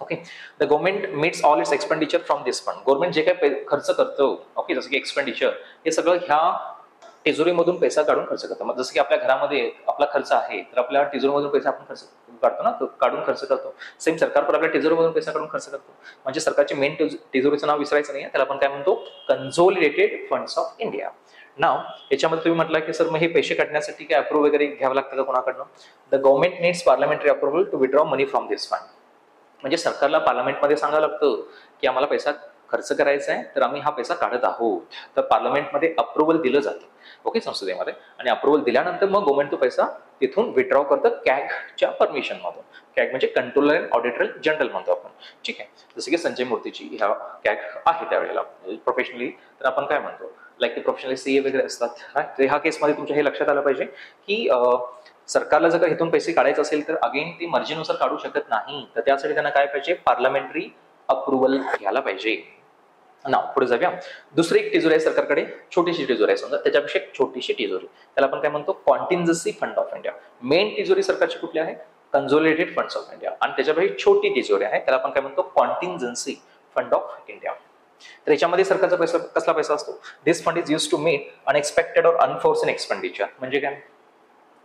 Okay, the government meats all it's expenditure from this fund. Government जे काही खर्च करतो, ओके, जसं की एक्सपेंडिचर, हे सगळं ह्या तिजोरीमधून पैसा काढून खर्च करतो. मग जसं की आपल्या घरामध्ये आपला खर्च आहे तर आपल्या तिजोरीमधून पैसा आपण खर्च काढतो ना, काढून खर्च करतो. सेम सरकार पण आपल्या तिजोरीमधून पैसा काढून खर्च करतो. म्हणजे सरकारचे मेन तिजोरीचं नाव विसरायचं नाही, त्याला आपण काय म्हणतो, कन्सोलिडेटेड फंड्स ऑफ इंडिया. नाव याच्यामध्ये तुम्ही म्हटलं की सर मग हे पैसे काढण्यासाठी काय अप्रूव्ह वगैरे घ्यावं लागतं का कोणाकडनं. The government needs parliamentary approval to withdraw money from this fund. म्हणजे सरकारला पार्लमेंटमध्ये सांगावं लागतं की आम्हाला पैसा खर्च करायचा आहे, तर आम्ही हा पैसा काढत आहोत. तर पार्लमेंटमध्ये अप्रुव्हल दिलं जातं, ओके, संसदेमध्ये. आणि अप्रुव्हल दिल्यानंतर मग गव्हर्नमेंट तो पैसा तिथून विथड्रॉ करतं कॅगच्या परमिशन मधून. कॅग म्हणजे कंट्रोलर अँड ऑडिटर जनरल म्हणतो आपण. ठीक आहे, जसं की संजय मूर्तीची ह्या कॅग आहे त्यावेळेला प्रोफेशनली, तर आपण काय म्हणतो, लाईक ते प्रोफेशनली सीए वगैरे असतात. तर ह्या केसमध्ये तुमच्या हे लक्षात आलं पाहिजे की सरकारला जर इथून पैसे काढायचे असेल तर अगेन ती मर्जीनुसार काढू शकत नाही. तर त्यासाठी त्यांना काय पाहिजे, पार्लमेंटरी अप्रुव्हल घ्यायला पाहिजे. ना पुढे जाऊया. दुसरी एक तिजोरी आहे सरकारकडे, छोटीशी तिजोरी आहे समजा, त्याच्यापेक्षा एक छोटीशी तिजोरी, त्याला आपण काय म्हणतो, कॉन्टिन्जन्सी फंड ऑफ इंडिया. मेन तिजोरी सरकारची कुठली आहे, कन्सोलिडेटेड फंड्स ऑफ इंडिया, आणि त्याच्यापेक्षा छोटी तिजोरी आहे त्याला आपण काय म्हणतो, कॉन्टिन्जन्सी फंड ऑफ इंडिया. तर याच्यामध्ये सरकारचा पैसा, कसला पैसा असतो, this fund is use to meet unexpected or unforeseen expenditure. म्हणजे काय,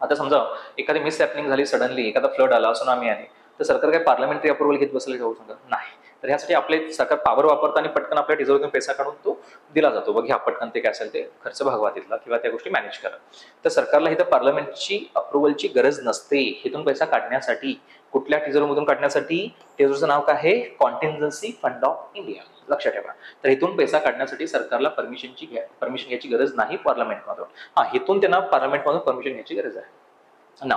आता समजा एखादी मिस हॅपनिंग झाली, सडनली एखादा फ्लड आला, सुनामी आली, तर सरकार काय पार्लमेंटरी अप्रुव्हल घेत बसले जाऊ सांगा, नाही. तर ह्यासाठी आपले सरकार पॉवर वापरतं आणि पटकन आपल्या तिजोरीतून पैसा काढून तो दिला जातो, बघ घ्या पटकन ते काय असेल ते खर्च भागवा तिथला किंवा त्या गोष्टी मॅनेज करा. तर सरकारला इथं पार्लमेंटची अप्रुव्हलची गरज नसते इथून पैसा काढण्यासाठी. कुठल्या तिजोरीमधून काढण्यासाठी, तिजोरीचं नाव काय आहे, कॉन्टिन्जन्सी फंड ऑफ इंडिया, लक्षात ठेवा. तर इथून पैसा काढण्यासाठी सरकारला परमिशन घ्यायची गरज नाही पार्लमेंटमधून. हा, इथून त्यांना पार्लमेंटमधून परमिशन घ्यायची गरज आहे. ना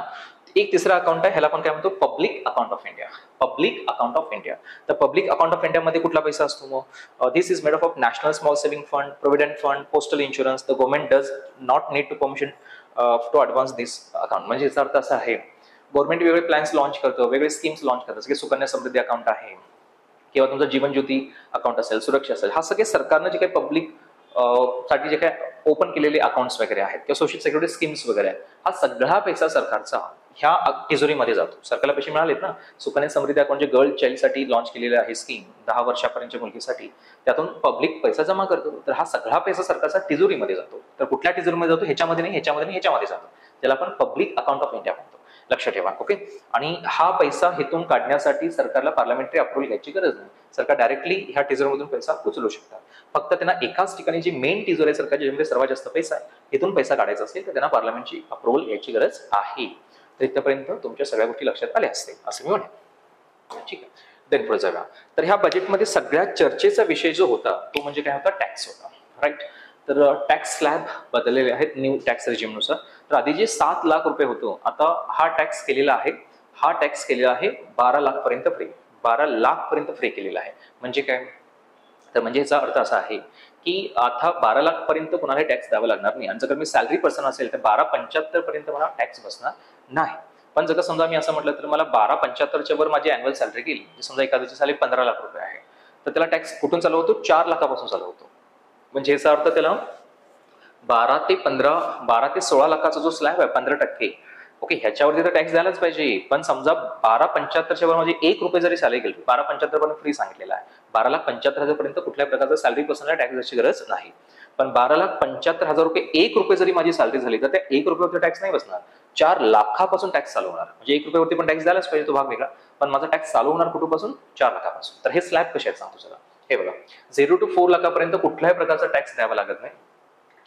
एक तिसरा अकाउंट आहे, ह्याला आपण काय म्हणतो, public account of India. Public account of India. तर पब्लिक अकाउंट ऑफ इंडिया मध्ये कुठला पैसा असतो मग, this is made of national small saving fund, provident fund, postal insurance. The government does not need to permission to advance this account. म्हणजे याचा अर्थ असा आहे, गव्हर्नमेंट वेगवेगळे प्लॅन्स लॉन्च करतो, वेगवेगळे स्कीम्स लॉन्च करतात, जसं की सुकन्या समृद्धी अकाउंट आहे किंवा तुमचं जीवन ज्योती अकाउंट असेल, सुरक्षा असेल, हा सगळे सरकारनं जे काही पब्लिक साठी जे काही ओपन केलेले अकाउंट्स वगैरे आहेत किंवा सोशल सिक्युरिटी स्कीम्स वगैरे आहेत, हा सगळा पैसा सरकारचा ह्या तिजोरीमध्ये जातो. सरकारला पैसे मिळालेत ना, सुकन्या समृद्धी अकाउंट जे गर्ल चाइल्डसाठी लॉन्च केलेलं आहे स्कीम 10 वर्षापर्यंतच्या मुलगीसाठी, त्यातून पब्लिक पैसा जमा करतो. तर हा सगळा पैसा सरकारचा तिजोरीमध्ये जातो. तर कुठल्या तिजोरीमध्ये जातो? ह्याच्यामध्ये नाही, ह्याच्यामध्ये नाही, ह्याच्यामध्ये जातो. त्याला आपण पब्लिक अकाउंट ऑफ इंडिया म्हणतो. लक्ष ठेवा. ओके. आणि हा पैसा हेतून काढण्यासाठी सरकारला पार्लमेंटरी अप्रुव्हल घ्यायची गरज नाही. सरकार डायरेक्टली ह्या तिजोरीमधून पैसा उचलू शकतात. फक्त त्यांना एकाच ठिकाणी जी मेन तिजोरी सरकार ज्यामध्ये सर्वात जास्त पैसा आहे हेतून पैसा काढायचा असेल तर त्यांना पार्लमेंटची अप्रुव्हल घ्यायची गरज आहे. तर इथपर्यंत तुमच्या सगळ्या गोष्टी लक्षात आल्या असतील असं मी म्हणेन. ठीक आहे. देन पुढे जाऊया. तर ह्या बजेटमध्ये सगळ्यात चर्चेचा विषय जो होता तो म्हणजे काय होता? टॅक्स होता. राईट. तर टॅक्स स्लॅब बदललेले आहेत न्यू टॅक्स रेजिमनुसार. तर आधी जे 7 लाख रुपये होतो आता हा टॅक्स केलेला आहे 12 लाख पर्यंत फ्री. 12 लाख पर्यंत फ्री केलेला आहे. म्हणजे काय? तर म्हणजे याचा अर्थ असा आहे की आता 12 लाख पर्यंत कोणाला टॅक्स द्यावा लागणार नाही. आणि जर मी सॅलरी पर्सन असेल तर 12,75 पर्यंत मला टॅक्स बसणार नाही. पण जर समजा मी असं म्हटलं तर मला 12,75च्या वर माझी अॅन्युअल सॅलरी गेली, समजा एखाद्याची सॅलरी 15 लाख रुपये आहे, तर त्याला टॅक्स कुठून चालू होतो? 4 लाखापासून चालू होतो. म्हणजे याचा अर्थ त्याला 12 ते 16 लाखाचा जो स्लॅब आहे 15%, ओके, ह्याच्यावरती तर टॅक्स द्यायलाच पाहिजे. पण समजा 12,75च्या वर म्हणजे 1 रुपये जरी सॅलरी गेली, 12,75 पर्यंत फ्री सांगितलेला आहे. 12,75,000 पर्यंत कुठल्याही प्रकारचा सॅलरी पर्सनला टॅक्स द्यायची गरज नाही. पण 12,75,000 रुपये 1 रुपये जरी माझी सॅलरी झाली तर त्या 1 रुपयावरती टॅक्स नाही बसणार. 4 लाखापासून टॅक्स चालू होणार. म्हणजे 1 रुपयावरती पण टॅक्स द्यायलाच पाहिजे, तो भाग वेगळा. पण माझा टॅक्स चालू होणार कुठून? 4 लाखापासून. तर हे स्लॅब कसे आहेत सांगतो चला. हे बघा, 0 to 4 लाखापर्यंत कुठल्याही प्रकारचा टॅक्स द्यावा लागत नाही.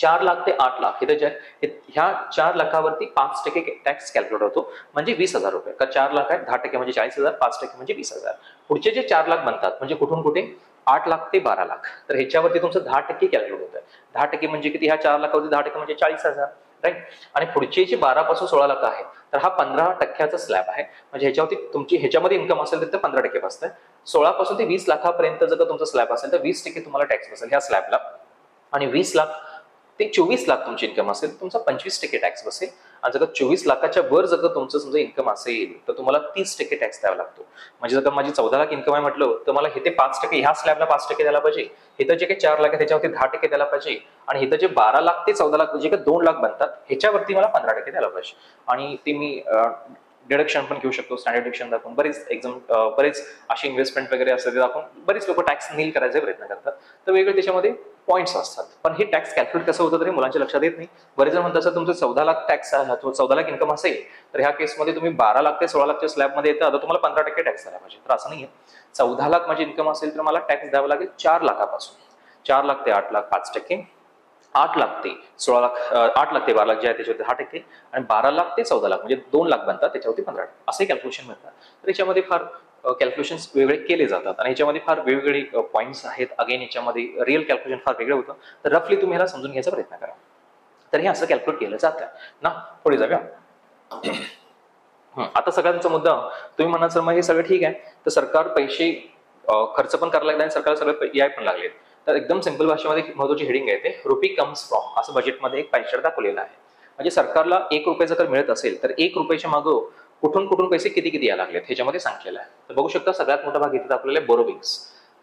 4 लाख ते 8 लाख ह्या 4 लाखावरती 5% टॅक्स कॅल्क्युलेट होतो, म्हणजे 20,000 रुपये. का 4 लाख आहेत, 10% म्हणजे 40,000, 5% म्हणजे 20,000. पुढचे जे 4 लाख बनतात म्हणजे कुठून कुठे? 8 लाख ते 12 लाख. तर ह्याच्यावरती तुमचं 10% कॅल्क्युलेट होतं. 10% म्हणजे किती? ह्या 4 लाखावरती 10% म्हणजे 40,000. राईट. आणि पुढचे जे 12 पासून 16 लाख आहे तर हा 15% स्लॅब आहे. म्हणजे ह्याच्यावरती तुमची ह्याच्यामध्ये इन्कम असेल तर 15% बसतंय. 16 पासून ते 20 लाखापर्यंत जर तुमचा स्लॅब असेल तर 20% तुम्हाला टॅक्स बसेल ह्या स्लॅबला. आणि 20 लाख ते 24 लाख तुमची इन्कम असेल तुमचा 25% टॅक्स बसेल. आणि जर 24 लाखाच्या वर जर तुमचं समजा इन्कम असेल तर तुम्हाला 30% टॅक्स द्यावा लागतो. म्हणजे जर माझी 14 लाख इन्कम आहे म्हटलं तर मला हे ते 5%, ह्या स्लॅबला 5% द्यायला पाहिजे. इथं जे काही 4 लाख आहे त्याच्यावरती 10% द्यायला पाहिजे. आणि इथं जे 12 लाख ते 14 लाख जे काही 2 लाख बनतात ह्याच्यावरती मला 15% द्यायला पाहिजे. आणि ते मी डिडक्शन पण घेऊ शकतो, स्टँडर्ड डिडक्शन दाखवून. बरेच अशी इन्व्हेस्टमेंट वगैरे असते दाखवून बरेच लोक टॅक्स नील करायचा प्रयत्न करतात. तर वेगळे त्याच्यामध्ये पॉईंट्स असतात. पण हे टॅक्स कॅल्क्युलेट कसं होतं तरी मुलांच्या लक्षात येत नाही. बरेच जण म्हणतात सर तुमचं 14 लाख टॅक्स आहे, 14 लाख इन्कम असेल तर ह्या केसमध्ये तुम्ही 12 लाख ते 16 लाखच्या स्लॅबमध्ये येतं, आता तुम्हाला 15% टॅक्स द्यायला पाहिजे. तर असं नाहीये. 14 लाख माझी इन्कम असेल तर मला टॅक्स द्यावा लागेल 4 लाखापासून. 4 लाख ते 8 लाख 5%, 8 लाख ते 16 लाख 8 लाख ते 12 लाख जे आहे त्याच्यावरती 10%, आणि 12 लाख ते 14 लाख म्हणजे 2 लाख बनतात त्याच्यावरती 15%. असे कॅल्क्युलेशन मिळतात. तर याच्यामध्ये फार कॅल्क्युलेशन्स वेगळे केले जातात आणि याच्यामध्ये फार वेगवेगळे पॉईंट्स आहेत. अगेन याच्यामध्ये रिअल कॅल्क्युलेशन फार वेगळं होतं. तर रफली तुम्ही ह्याला समजून घ्यायचा प्रयत्न करा. तर हे असं कॅल्क्युलेट केलं जातं ना. पुढे जाऊया. आता सगळ्यांचा मुद्दा तुम्ही म्हणा सर मग हे सगळं ठीक आहे तर सरकार पैसे खर्च पण करायला लागले आणि सरकार सगळे याय पण लागले. तर एकदम सिंपल भाषेमध्ये महत्वाची हेडिंग आहे ते रुपी कम्स फ्रॉम असं बजेटमध्ये एक पायचार्ट दाखवलेला आहे. म्हणजे सरकारला 1 रुपये जर मिळत असेल तर 1 रुपयाच्या मागं कुठून कुठून पैसे किती यायला लागलेत ह्याच्यामध्ये सांगितलेलं आहे. तर बघू शकता सगळ्यात मोठा भाग इथे दाखवलेला आहे बोरोविंग्स.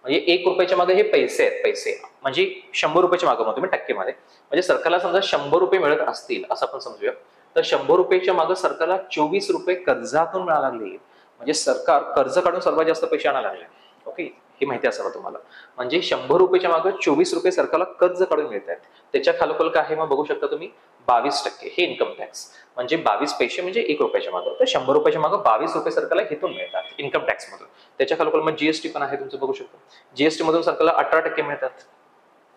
म्हणजे 1 रुपयाच्या मागे हे पैसे आहेत. पैसे म्हणजे 100 रुपयाच्या मागं म्हणतो मी टक्केमध्ये. म्हणजे सरकारला समजा 100 रुपये मिळत असतील असं आपण समजूया तर 100 रुपयाच्या मागे सरकारला 24 रुपये कर्जातून मिळायला लागले. म्हणजे सरकार कर्ज काढून सर्वात जास्त पैसे आणायला लागले. ओके, हे माहिती असावं तुम्हाला. म्हणजे 100 रुपयाच्या मागे 24 रुपये सरकारला कर्ज काढून मिळत आहेत. त्याच्या खालोखाल काय आहे मग बघू शकता तुम्ही 22% हे इन्कम टॅक्स. म्हणजे 22 पैसे म्हणजे 1 रुपयाच्या मागे. तर 100 रुपयाच्या मागे 22 रुपये सरकारला हेतून मिळतात इन्कम टॅक्स मधून. त्याच्या खालोखाल मग जीएसटी पण आहे तुमचं बघू शकतो. जीएसटी मधून सरकारला 18% मिळतात.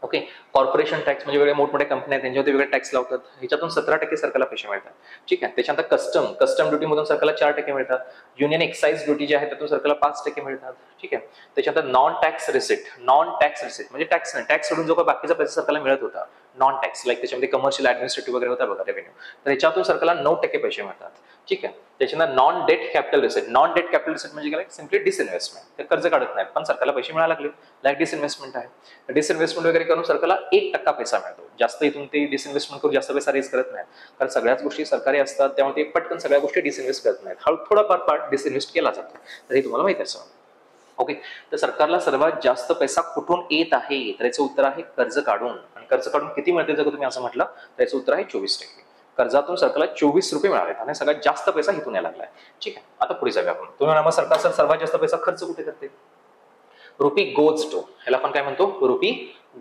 ओके, कॉर्पोरेशन टॅक्स म्हणजे वेगळे मोठमोठ्या कंपन्या आहेत त्यांच्यावरती वेगळे टॅक्स लावतात, ह्याच्यातून 17% सरकारला पैसे मिळतात. ठीक आहे. त्याच्यानंतर कस्टम ड्युटी मधून सरकारला 4% मिळतात. युनियन एक्साइज ड्युटी जी आहे त्यातून सरकारला 5% मिळतात. ठीक आहे. त्याच्यानंतर नॉन टॅक्स रिसिट म्हणजे टॅक्स सोडून जो काही बाकीचा पैसा सरकारला मिळत होता नॉन टॅक्स, लाईक त्याच्यामध्ये कमर्शियल ऍडमिनिस्ट्रेटिव्ह वगैरे होता बघा रेव्हेन्यू, तर ह्याच्यातून सरकारला 9% पैसे मिळतात. ठीक आहे. त्याच्यानंतर नॉन डेट कॅपिटल रिसिट म्हणजे काय सिम्पली डिसइन्व्हेस्टमेंट, ते कर्ज काढत नाहीत पण सरकारला पैसे मिळायला लागले, लाईक डिसइन्व्हेस्टमेंट आहे. डिसइन्व्हेस्टमेंट वगैरे करून सरकारला 1% पैसा मिळतो. जास्त इथून ते डिसइन्व्हेस्टमेंट करून जास्त पैसा रेज करत नाही, कारण सगळ्याच गोष्टी सरकारी असतात त्यामुळे ते पटकन सगळ्या गोष्टी डिसइन्व्हेस्ट करत नाहीत. थोडाफार पार्ट डिसइन्व्हेस्ट केला जातो. तर हे तुम्हाला माहिती असावं. ओके, तर सरकारला सर्वात जास्त पैसा कुठून येत आहे तर याचं उत्तर आहे कर्ज काढून. आणि कर्ज काढून किती मिळते जर तुम्ही असं म्हटलं तर याचं उत्तर आहे 24%. कर्जातून सरकारला 24 रुपये मिळाले आणि सगळ्यात जास्त पैसा इथून यायला लागलाय. ठीक आहे, आता पुढे जाऊया आपण. तुम्ही म्हणा सरकार सर सर्वात जास्त पैसा खर्च कुठे करते? रुपी गोज टू, ह्याला आपण काय म्हणतो? Rupee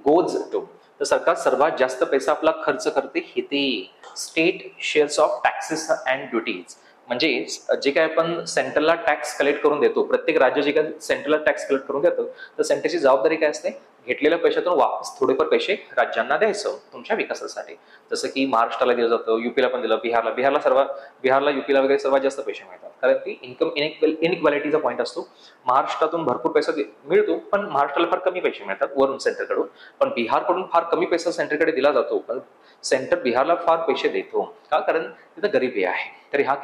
goes to. तर सरकार सर्वात जास्त पैसा आपला खर्च करते इथे state shares of taxes and duties. म्हणजे जे काय आपण सेंट्रलला टॅक्स कलेक्ट करून देतो, प्रत्येक राज्य जे काय सेंट्रलला टॅक्स कलेक्ट करून देतो, तर सेंट्रलची जबाबदारी काय असते? घेतलेल्या पैशातून वापस थोडेफार पैसे राज्यांना द्यायचं तुमच्या विकासासाठी. जसं की महाराष्ट्राला दिलं जातं, युपीला पण दिलं, बिहारला युपीला वगैरे सर्वात जास्त पैसे मिळतात. कारण ती इन्कम इनइक्वॅलिटीचा पॉईंट असतो. महाराष्ट्रातून भरपूर पैसा मिळतो, पण महाराष्ट्राला फार कमी पैसे मिळतात वरून सेंटरकडून. पण बिहारकडून फार कमी पैसा सेंटरकडे दिला जातो, पण सेंटर बिहारला फार पैसे देतो. का? कारण तिथं गरिबी आहे. तर ह्या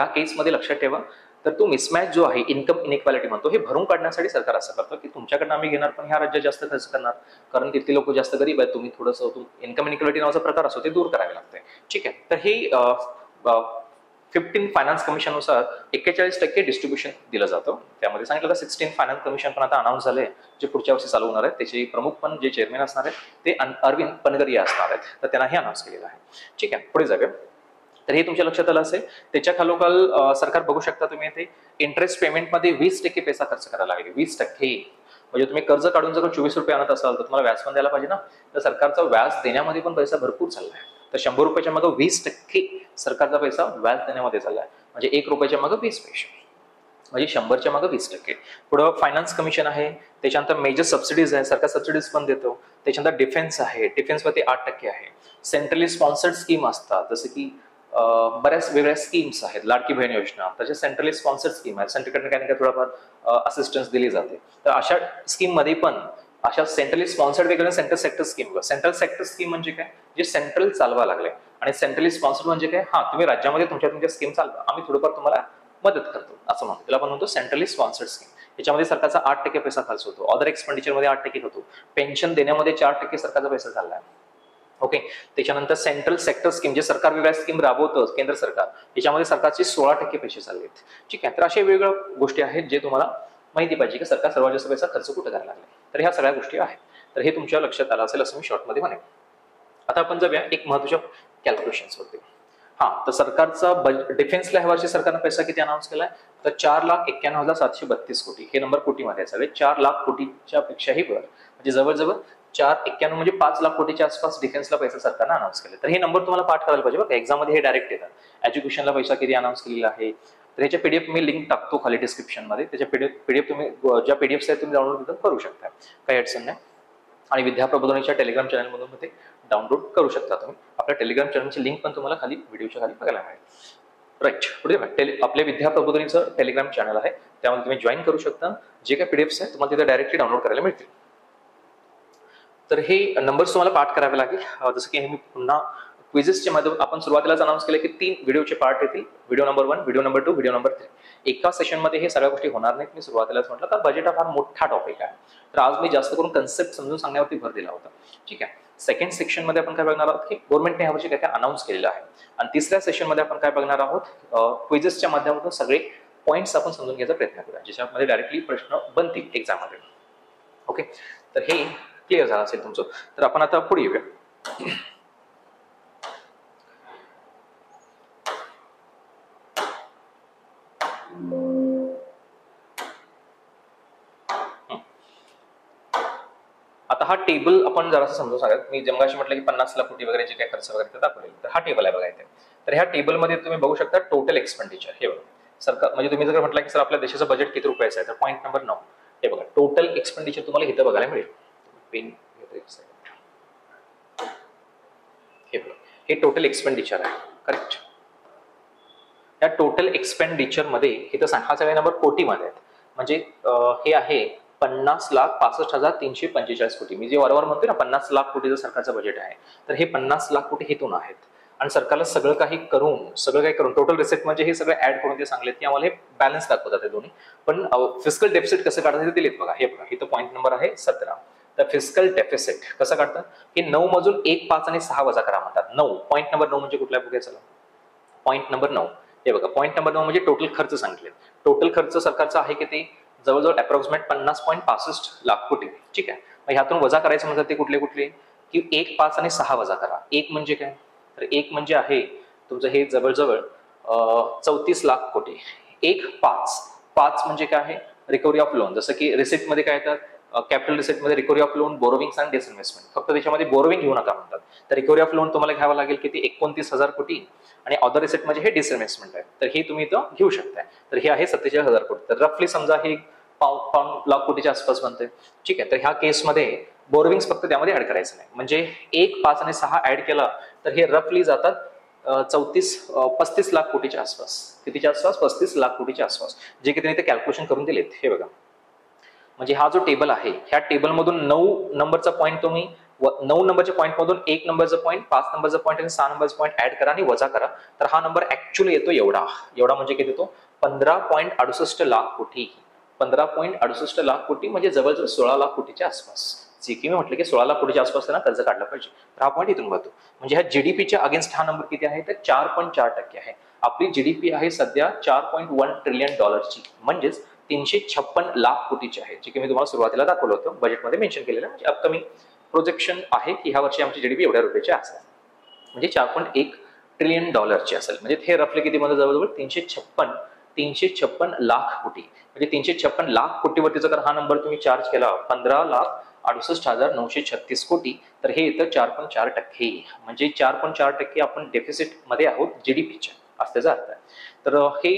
केसमध्ये लक्षात ठेवा, तर तो मिसमॅच जो आहे, इन्कम इनइक्वॅलिटी म्हणतो, हे भरून काढण्यासाठी सरकार असं करतं की तुमच्याकडनं आम्ही घेणार, पण ह्या राज्यात जास्त खर्च करणार, कारण तिथले लोक जास्त गरीब आहेत. तुम्ही थोडंसं इन्कम इनइक्वॅलिटी नावाचा प्रकार असतो, ते दूर करावे लागते. ठीक आहे, तर हे 15 फायनान्स कमिशननुसार 41% डिस्ट्रीब्युशन दिलं जातं. त्यामध्ये सांगितलं 16 फायनान्स कमिशन पण आता अनाऊन्स झाले, जे पुढच्या वर्षी चालू होणार आहेत. त्याचे प्रमुख पण जे चेअरमॅन असणार आहेत ते अरविंद पनगरिया असणार आहेत. तर त्यांना हे अनाऊन्स केलेलं आहे. ठीक आहे, पुढे जाऊया. तर हे तुमच्या लक्षात आलं असेल. त्याच्या खालोखाल सरकार बघू शकता तुम्ही इथे इंटरेस्ट पेमेंटमध्ये 20% पैसा खर्च करायला लागेल. 20%. म्हणजे तुम्ही कर्ज काढून जर 24 रुपये आणत असाल तर तुम्हाला व्याज पण द्यायला पाहिजे ना. तर सरकारचा व्याज देण्यामध्ये पण पैसा भरपूर चाललाय. तर 100 रुपयाच्या मागे 20% सरकारचा पैसा व्याज देण्यामध्ये चाललाय. म्हणजे 1 रुपयाच्या मागे 20 पैसे, म्हणजे 100च्या मागे 20%. पुढे फायनान्स कमिशन आहे. त्याच्यानंतर मेजर सबसिडीज आहे, सरकार सबसिडीज पण देतो. त्याच्यानंतर डिफेन्स आहे, डिफेन्सवरती 8% आहे. सेंट्रली स्पॉन्सर्ड स्कीम असतात, जसं की बऱ्याच वेगळ्या स्कीम्स आहेत. लाडकी बहीण योजना, त्याच्या सेंट्रली स्पॉन्सर्ड स्कीम आहे. सेंट्रलकडनं काही ना काही थोडाफार असिस्टन्स दिली जाते. तर अशा स्कीम मध्ये पण अशा सेंट्रली स्पॉन्सर्ड वेगळ्या central sector scheme. Central sector scheme म्हणजे काय? जे सेंट्रल चालवा लागले. आणि सेंट्रली स्पॉन्सर्ड म्हणजे काय? हा, तुम्ही राज्यामध्ये तुमच्या स्कीम चालवा, आम्ही थोडंफार तुम्हाला मदत करतो, असं म्हणतो. त्याला आपण म्हणतो सेंट्रली स्पॉन्सर्ड स्कीम. याच्यामध्ये सरकारचा 8% पैसा खर्च होतो. अदर एक्सपेंडिचर मध्ये 8% होतो. पेन्शन देण्यामध्ये 4% सरकारचा पैसा चालला आहे. ओके. त्याच्यानंतर सेंट्रल सेक्टर स्कीम, जे सरकार वेगळ्या स्कीम राबवतं केंद्र सरकार, याच्यामध्ये सरकारचे 16% पैसे चालले आहेत. ठीक आहे, तर अशा वेगवेगळ्या गोष्टी आहेत जे तुम्हाला माहिती पाहिजे की सरकार सर्वात जास्त पैसा खर्च कुठे करायला लागला. तर ह्या सगळ्या गोष्टी आहेत. तर हे तुमच्या लक्षात आलं असेल असं मी शॉर्टमध्ये म्हणेन. आता आपण जाऊया एक महत्त्वाच्या कॅल्क्युलेशन्स वरती. हा, तर सरकारचा डिफेन्सला ह्या वर्षी सरकारनं पैसा किती अनाऊन्स केलाय? तर 4,91,732 कोटी. हे नंबर कोटीमध्ये आहे सगळे. 4 लाख कोटीच्या पेक्षाही वर, म्हणजे जवळजवळ 491 म्हणजे 5 लाख कोटीच्या आसपास डिफेन्सला पैसा सरकारनं अनाऊन्स केले. तर हे नंबर तुम्हाला पाठ करायला पाहिजे बघा, एक्झाम मध्ये हे डायरेक्ट येतात. एज्युकेशनला पैसा किती अनाऊन्स केलेला आहे, तर ह्याच्या पीडीएफ मी लिंक टाकतो खाली डिस्क्रिप्शन मध्ये. त्याच्या पीडीएफ तुम्ही ज्या पीडीएफ आहेत तुम्ही डाउनलोड करू शकता, काही अडचण नाही. आणि विद्या प्रबोधिनीच्या टेलिग्राम चॅनलमधून ते डाउनलोड करू शकता तुम्ही. आपल्या टेलिग्राम चॅनलची लिंक पण तुम्हाला खाली व्हिडिओच्या खाली बघायला मिळेल. राईट, पुढे आपल्या विद्या प्रबोधिनीचं टेलिग्राम चॅनल आहे, त्यामध्ये तुम्ही जॉईन करू शकता. जे काही पीडीएफ्स आहेत तुम्हाला तिथे डायरेक्टली डाउनलोड करायला मिळतील. तर हे नंबर्स तुम्हाला पाठ करावे लागेल. जसं की हे मी पुन्हा क्विझेसच्या मध्ये आपण सुरुवातीलाच अनाऊन्स केलं की 3 व्हिडिओचे पार्ट येतील. Video number 1, video number 2, video number 3. एका सेशनमध्ये हे सगळ्या गोष्टी होणार नाहीत. मी सुरुवातीलाच म्हटलं, तर बजेट हा फार मोठा टॉपिक आहे. तर आज मी जास्त करून कन्सेप्ट समजून सांगण्यावरती भर दिला होता. ठीक आहे. सेकंड सेक्शन मध्ये आपण काय बघणार आहोत की गव्हर्नमेंटने यावर्षी काय काय अनाऊन्स केलेलं आहे. आणि तिसऱ्या सेशन मध्ये आपण काय बघणार आहोत, क्विझेसच्या माध्यमातून सगळे पॉईंट्स आपण समजून घ्यायचा प्रयत्न करूया, ज्याच्यामध्ये डायरेक्टली प्रश्न बनतील एक्झाम मध्ये. ओके, तर हे क्लिअर झालं असेल तुमचं. तर आपण आता पुढे येऊया. आता हा टेबल आपण जरासं समजून सांगत. मी जमगाशी म्हटलं की 50 लाख कोटी वगैरे जे काही खर्च वगैरे दाखवले, तर हा टेबल आहे बघा इथे. तर ह्या टेबलमध्ये तुम्ही बघू शकता टोटल एक्सपेंडिचर. हे बघा सरकार, म्हणजे तुम्ही जर म्हटलं की सर आपल्या देशाचं बजेट किती रुपयाचं आहे, तर पॉईंट नंबर 9 हे बघा टोटल एक्सपेंडिचर तुम्हाला इथं बघायला मिळेल. पेन हे बघा, हे टोटल एक्सपेंडिचर आहे. करेक्ट. या टोटल एक्सपेंडिचर मध्ये इथं हा सगळे नंबर कोटीमध्ये आहेत. म्हणजे हे आहे 50,65,345 कोटी. मी जे वारंवार म्हणतोय ना 50 लाख कोटीचं सरकारचं बजेट आहे, तर हे 50 लाख कोटी हेतून आहेत. आणि सरकारला सगळं काही करून टोटल रिसेट म्हणजे हे सगळं ऍड करून ते सांगलेत की आम्हाला हे बॅलन्स दाखवतात हे दोन्ही. पण फिस्कल डेफिसिट कसं काढतात ते दिलेत बघा. हे बघा इथं पॉईंट नंबर आहे 17. तर फिस्कल डेफिसिट कसं काढतात, की 9 मधून 1, 5 आणि 6 वजा करा म्हणतात. 9 पॉईंट नंबर 9 म्हणजे कुठला बघूया चला. पॉईंट नंबर 9 हे बघा. पॉईंट नंबर 9 म्हणजे टोटल खर्च सांगितले. टोटल खर्च सरकारचा आहे किती, जवळजवळ अप्रॉक्सिमेट 50.65 लाख कोटी. ठीक आहे. मग ह्यातून वजा करायचं म्हणजे ते कुठले की 1, 5 आणि 6 वजा करा. 1 म्हणजे काय, तर एक म्हणजे आहे तुमचं हे जवळजवळ 34 लाख कोटी. एक पाच म्हणजे काय आहे, रिकव्हरी ऑफ लोन. जसं की रिसिप्टमध्ये काय येतात, कॅपिटल रिसिप्टमध्ये रिकव्हरी ऑफ लोन, बोरोविंग्स आणि डिसइन्व्हेस्टमेंट. फक्त त्याच्यामध्ये बोरोविंग घेऊ नका म्हणतात. तर रिकव्हरी ऑफ लोन तुम्हाला घ्यावं लागेल किती, 29,000 कोटी, आणि अदर रिसिप्ट म्हणजे हे डिसइन्व्हेस्टमेंट आहे. तर हे तुम्ही इथं घेऊ शकताय. तर हे आहे 47,000 कोटी. तर रफली समजा हे पाऊण लाख कोटीच्या आसपास बनते. ठीक आहे. तर ह्या केसमध्ये बोरोविंग्स फक्त त्यामध्ये ऍड करायचं नाही. म्हणजे 1, 5 आणि 6 ऍड केला तर हे रफली जातात 35 लाख कोटीच्या आसपास. कितीच्या आसपास, 35 लाख कोटीच्या आसपास, जे की त्यांनी ते कॅल्क्युलेशन करून दिलेत. हे बघा, म्हणजे हा जो टेबल आहे, ह्या टेबलमधून 9 नंबरचा पॉईंट तुम्ही 9 नंबरच्या पॉईंट मधून 1 नंबरचा पॉईंट, 5 नंबरचा पॉईंट आणि 6 नंबरचा पॉईंट ऍड करा आणि वजा करा. तर हा नंबर ऍक्च्युअली येतो एवढा. म्हणजे किती येतो, 15.68 लाख कोटी. 15.68 लाख कोटी म्हणजे जवळजवळ 16 लाख कोटीच्या आसपास. जे की मी म्हटलं की 16 लाख कोटीच्या आसपास त्यांना कर्ज काढलं पाहिजे. तर हा पॉईंट इथून बघतो. म्हणजे ह्या जीडीपीच्या अगेन्स्ट हा नंबर किती आहे, तर 4.4% आहे. आपली जीडीपी आहे सध्या 4.1 ट्रिलियन डॉलरची, म्हणजेच 356 लाख कोटीची आहे, जे की मी तुम्हाला सुरुवातीला दाखवलं होतं, बजेटमध्ये मेन्शन केलेलं. म्हणजे अपकमिंग प्रोजेक्शन आहे की ह्या वर्षी आमची जीडीपी एवढ्या रुपयाची असेल, म्हणजे 4.1 ट्रिलियन डॉलरची असेल. म्हणजे हे रफली किती मध्ये जवळजवळ 356 लाख कोटी. म्हणजे 356 लाख कोटीवरती जर हा नंबर तुम्ही चार्ज केला 15,68,936 कोटी, तर हे येतं 4.4%. म्हणजे 4.4% आपण डेफिसिट मध्ये आहोत जीडीपीच्या, असं त्याचा अर्थ आहे. तर हे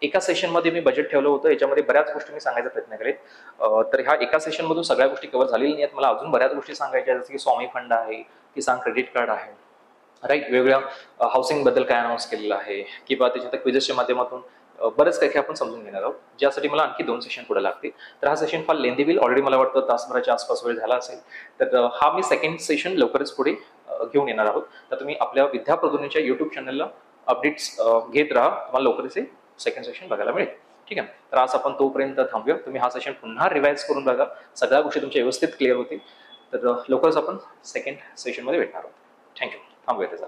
एका सेशन मध्ये मी बजेट ठेवलं होतं. याच्यामध्ये बऱ्याच गोष्टी मी सांगायचा प्रयत्न केले. तर ह्या एका सेशन मधून सगळ्या गोष्टी कव्हर झालेल्या नाहीत. मला अजून बऱ्याच गोष्टी सांगायच्या, जसं की स्वामी फंड आहे, किसान क्रेडिट कार्ड आहे, राईट, वेगवेगळ्या हाऊसिंग बद्दल काय अनाऊन्स केलेलं आहे, किंवा त्याच्यात क्विजेसच्या माध्यमातून बरेच काही आपण समजून घेणार आहोत, ज्यासाठी मला आणखी 2 सेशन पुढे लागतील. तर हा सेशन फार लेंदी होईल. ऑलरेडी मला वाटतं तासभराच्या आसपास वेळ झाला असेल. तर हा मी सेकंड सेशन लवकरच पुढे घेऊन येणार आहोत. तर तुम्ही आपल्या विद्या प्रबोधिनीच्या युट्यूब चॅनलला अपडेट्स घेत राहा. तुम्हाला लवकरच सेकंड सेशन बघायला मिळेल. ठीक आहे. तर आज आपण तोपर्यंत थांबूया. तुम्ही हा सेशन पुन्हा रिवाइज करून बघा, सगळ्या गोष्टी तुमच्या व्यवस्थित क्लिअर होतील. तर लवकरच आपण सेकंड सेशनमध्ये भेटणार आहोत. थँक्यू. थांबूया त्याचा.